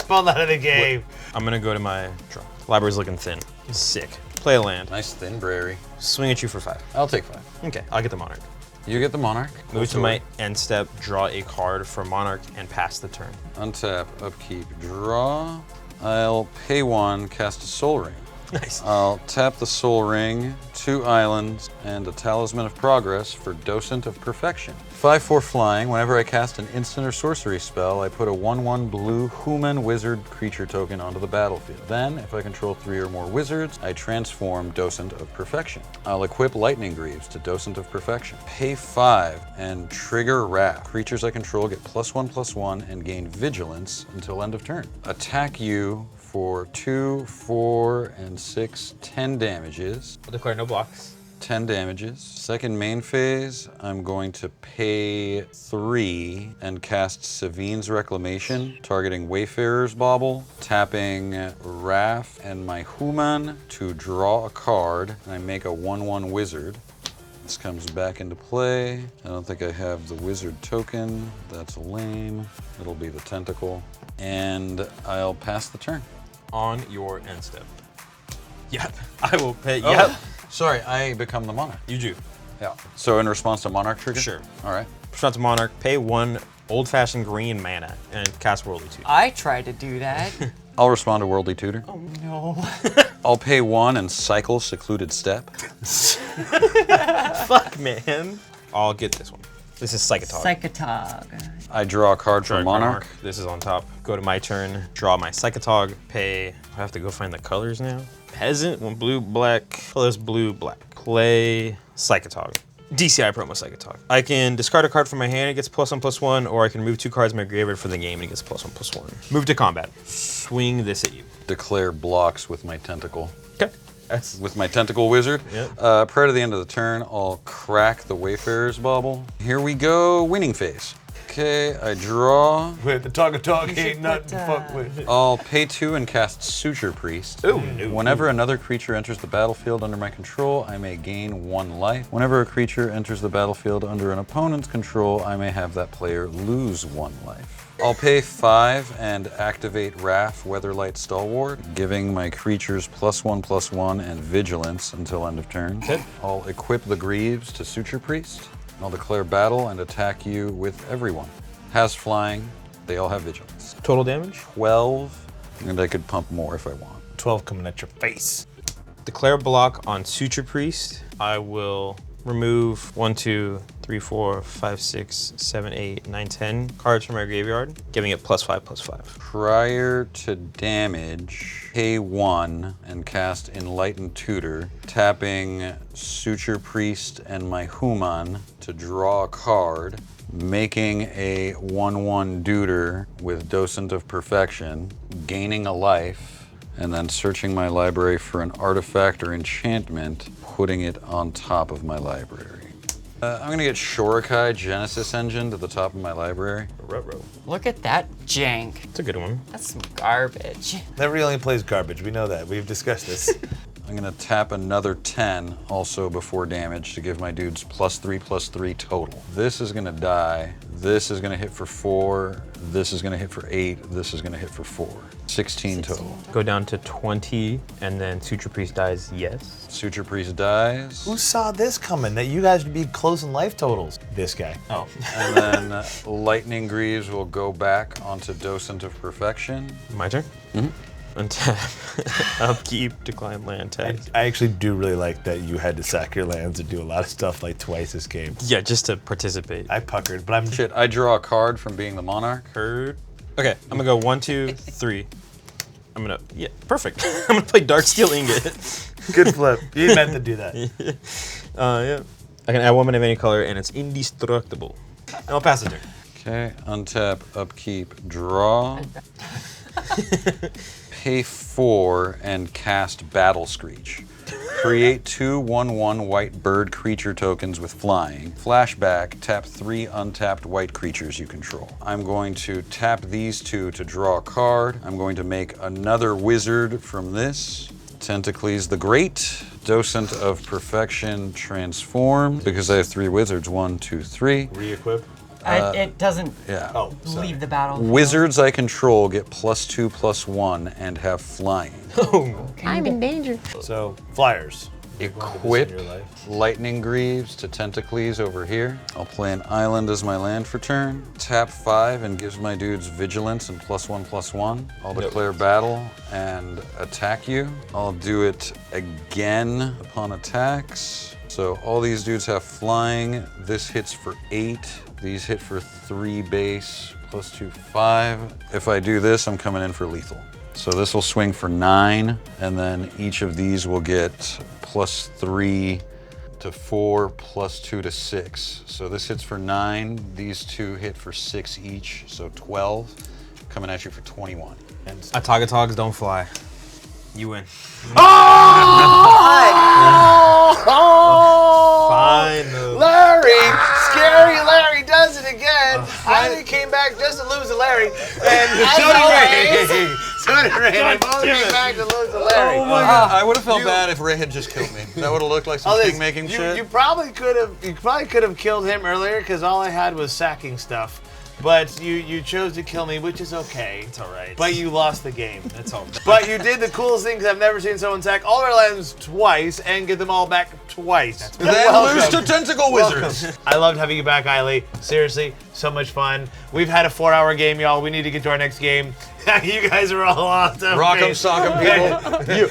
Fall out of the game. I'm gonna go to my draw. Library's looking thin. Sick. Play a land. Nice thin brary. Swing at you for 5. I'll take 5. Okay, I'll get the monarch. You get the monarch. Move to my end step, draw a card for monarch, and pass the turn. Untap, upkeep, draw. I'll pay 1, cast a soul ring. Nice. I'll tap the soul ring, 2 islands, and a talisman of progress for Docent of Perfection. 5/4 flying. Whenever I cast an instant or sorcery spell, I put a 1/1 blue human wizard creature token onto the battlefield. Then, if I control 3 or more wizards, I transform Docent of Perfection. I'll equip Lightning Greaves to Docent of Perfection. Pay 5 and trigger Raff. Creatures I control get +1/+1 and gain Vigilance until end of turn. Attack you for 2, 4, and 6, 10 damages. I'll declare no blocks. 10 damages. Second main phase, I'm going to pay 3 and cast Savine's Reclamation, targeting Wayfarer's Bauble, tapping Raff and my Human to draw a card, and I make a 1/1 wizard. This comes back into play. I don't think I have the wizard token. That's lame. It'll be the tentacle. And I'll pass the turn. On your end step. Yep. I will pay. Yep. Sorry, I become the monarch. You do. Yeah. So in response to monarch trigger? Sure. All right. Push out to monarch, pay 1 old-fashioned green mana, and cast Worldly Tutor. I tried to do that. I'll respond to Worldly Tutor. Oh no. I'll pay 1 and cycle Secluded Step. Fuck, man. I'll get this one. This is Psychotog. Psychotog. I draw a card for Draw monarch. This is on top. Go to my turn, draw my Psychotog, pay. I have to go find the colors now. Peasant, 1 blue, black, plus blue, black. Play Psychotog. DCI promo Psychotog. I can discard a card from my hand, it gets +1/+1, or I can remove 2 cards from my graveyard for the game and it gets +1/+1. Move to combat. Swing this at you. Declare blocks with my tentacle. Okay. That's With my tentacle wizard. Yep. Prior to the end of the turn, I'll crack the Wayfarer's Bauble. Here we go, winning phase. Okay, I draw. With the Atogatog should ain't nothing put, to fuck with. I'll pay 2 and cast Suture Priest. Ooh, no. Whenever another creature enters the battlefield under my control, I may gain 1 life. Whenever a creature enters the battlefield under an opponent's control, I may have that player lose 1 life. I'll pay 5 and activate Raff, Weatherlight Stalwart, giving my creatures +1/+1 and Vigilance until end of turn. I'll equip the Greaves to Suture Priest. I'll declare battle and attack you with everyone. Has flying, they all have Vigilance. total damage. 12, and I could pump more if I want. 12 coming at your face. Declare block on Suture Priest. I will remove 1, 2, 3, 4, 5, 6, 7, 8, 9, 10 cards from my graveyard, giving it +5/+5. Prior to damage, pay 1 and cast Enlightened Tutor, tapping Suture Priest and my Human to draw a card. making a 1/1 Tutor with Docent of Perfection, gaining a life, and then searching my library for an artifact or enchantment, putting it on top of my library. I'm gonna get Shorikai Genesis Engine to the top of my library. Look at that jank. It's a good one. That's some garbage. Never only plays garbage. We know that. We've discussed this. I'm gonna tap another 10 also before damage to give my dudes +3/+3 total. This is gonna die. This is gonna hit for 4. This is gonna hit for 8. This is gonna hit for 4. 16 total. Go down to 20, and then Suture Priest dies, yes. Suture Priest dies. Who saw this coming? That you guys would be close in life totals. This guy. Oh. And then Lightning Greaves will go back onto Docent of Perfection. My turn? Untap. Upkeep, decline land tags. I actually do really like that you had to sack your lands and do a lot of stuff like twice this game. Yeah, just to participate. I puckered, but I'm Shit, I draw a card from being the monarch. Heard. Okay, I'm gonna go 1, 2, 3. Yeah, perfect. I'm gonna play Darksteel Ingot. good flip. You meant to do that. Yeah. I can add 1 mana of any color, and it's indestructible. And I'll pass the turn. Okay, untap, upkeep, draw. Pay 4 and cast Battle Screech. Create 2 1/1 white bird creature tokens with flying. Flashback, tap 3 untapped white creatures you control. I'm going to tap these 2 to draw a card. I'm going to make another wizard from this. Tentacles the Great. Docent of Perfection transform. Because I have 3 wizards, 1, 2, 3. Re-equip. It doesn't Yeah. Oh, sorry. leave the battle. Wizards I control get +2/+1 and have flying. I'm in danger. So, flyers. Equip Your life. Lightning Greaves to Tentacles over here. I'll play an island as my land for turn. Tap 5 and gives my dudes Vigilance and +1/+1. I'll declare battle and attack you. I'll do it again upon attacks. So all these dudes have flying. This hits for 8. These hit for 3 base, +2, 5. If I do this, I'm coming in for lethal. So this will swing for 9, and then each of these will get +3 to 4, +2 to 6. So this hits for 9, these 2 hit for 6 each, so 12. Coming at you for 21. Atogatogs don't fly. You win. Finally. Larry! Scary Larry does it again! Ayli came back just to lose to Larry, and so did Ray. So did Ray. They both came back to lose to Larry. Oh my God. I would have felt bad if Ray had just killed me. That would have looked like some king-making shit. You probably could have killed him earlier because all I had was sacking stuff. But you chose to kill me, which is okay. It's all right. But you lost the game. That's all. But you did the coolest thing because I've never seen someone sack all their lands twice and get them all back twice. Then lose to Tentacle Wizards. Welcome. I loved having you back, Ayli. Seriously, so much fun. We've had a 4-hour game, y'all. We need to get to our next game. You guys are all awesome. Rock 'em, sock 'em, people.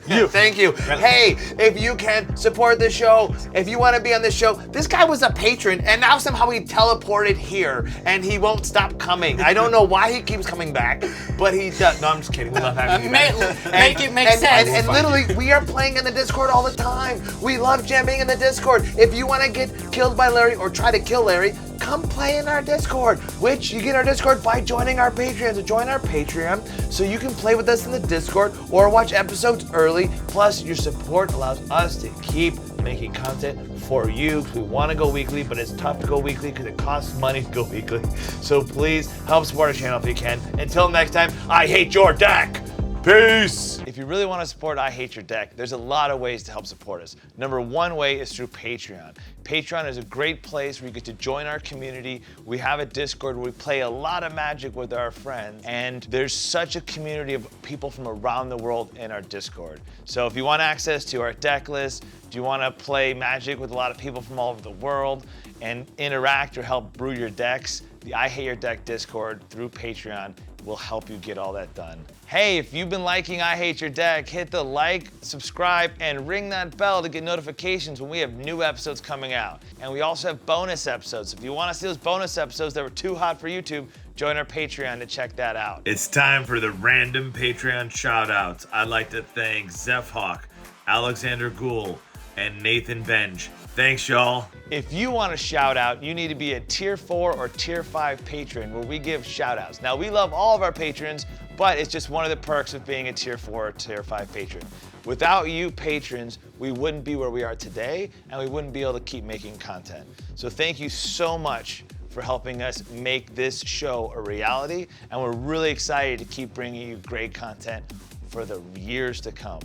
You. Thank you. Hey, if you can support the show, if you want to be on this show, this guy was a patron, and now somehow he teleported here, and he won't stop coming. I don't know why he keeps coming back, but he does. No, I'm just kidding. We love having you back. Make it make sense. And literally, we are playing in the Discord all the time. We love jamming in the Discord. If you want to get killed by Larry or try to kill Larry, come play in our Discord, which you get our Discord by joining our Patreon. So join our Patreon so you can play with us in the Discord or watch episodes early. Plus, your support allows us to keep making content for you. We want to go weekly, but it's tough to go weekly because it costs money to go weekly. So please help support our channel if you can. Until next time, I hate your deck. Peace! If you really want to support I Hate Your Deck, there's a lot of ways to help support us. Number one way is through Patreon. Patreon is a great place where you get to join our community. We have a Discord where we play a lot of Magic with our friends, and there's such a community of people from around the world in our Discord. So if you want access to our deck list, do you want to play Magic with a lot of people from all over the world and interact or help brew your decks, the I Hate Your Deck Discord through Patreon will help you get all that done. Hey, if you've been liking I Hate Your Deck, hit the like, subscribe, and ring that bell to get notifications when we have new episodes coming out. And we also have bonus episodes. If you want to see those bonus episodes that were too hot for YouTube, join our Patreon to check that out. It's time for the random Patreon shout-outs. I'd like to thank Zeph Hawk, Alexander Gould, and Nathan Benj. Thanks, y'all. If you want a shout out, you need to be a tier 4 or tier 5 patron where we give shout outs. Now, we love all of our patrons, but it's just one of the perks of being a tier 4 or tier 5 patron. Without you patrons, we wouldn't be where we are today, and we wouldn't be able to keep making content. So thank you so much for helping us make this show a reality, and we're really excited to keep bringing you great content for the years to come.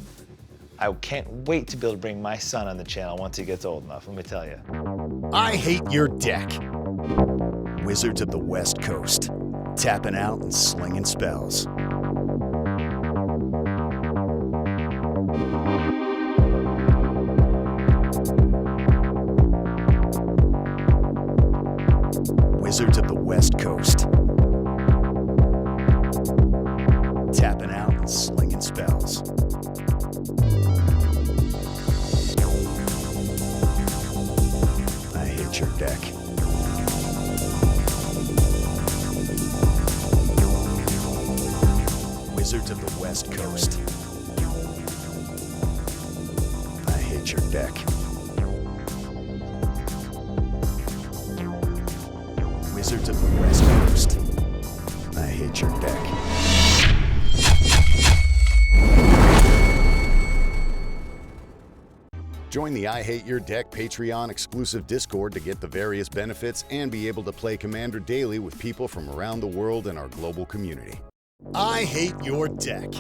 I can't wait to be able to bring my son on the channel once he gets old enough, let me tell you. I hate your deck. Wizards of the West Coast. Tapping out and slinging spells. Wizards of the West Coast. Tapping out and slinging spells. I hate your deck. Wizards of the West Coast. I hate your deck. Wizards of the West Coast. I hate your deck. Join the I Hate Your Deck Patreon exclusive Discord to get the various benefits and be able to play Commander daily with people from around the world in our global community. I hate your deck.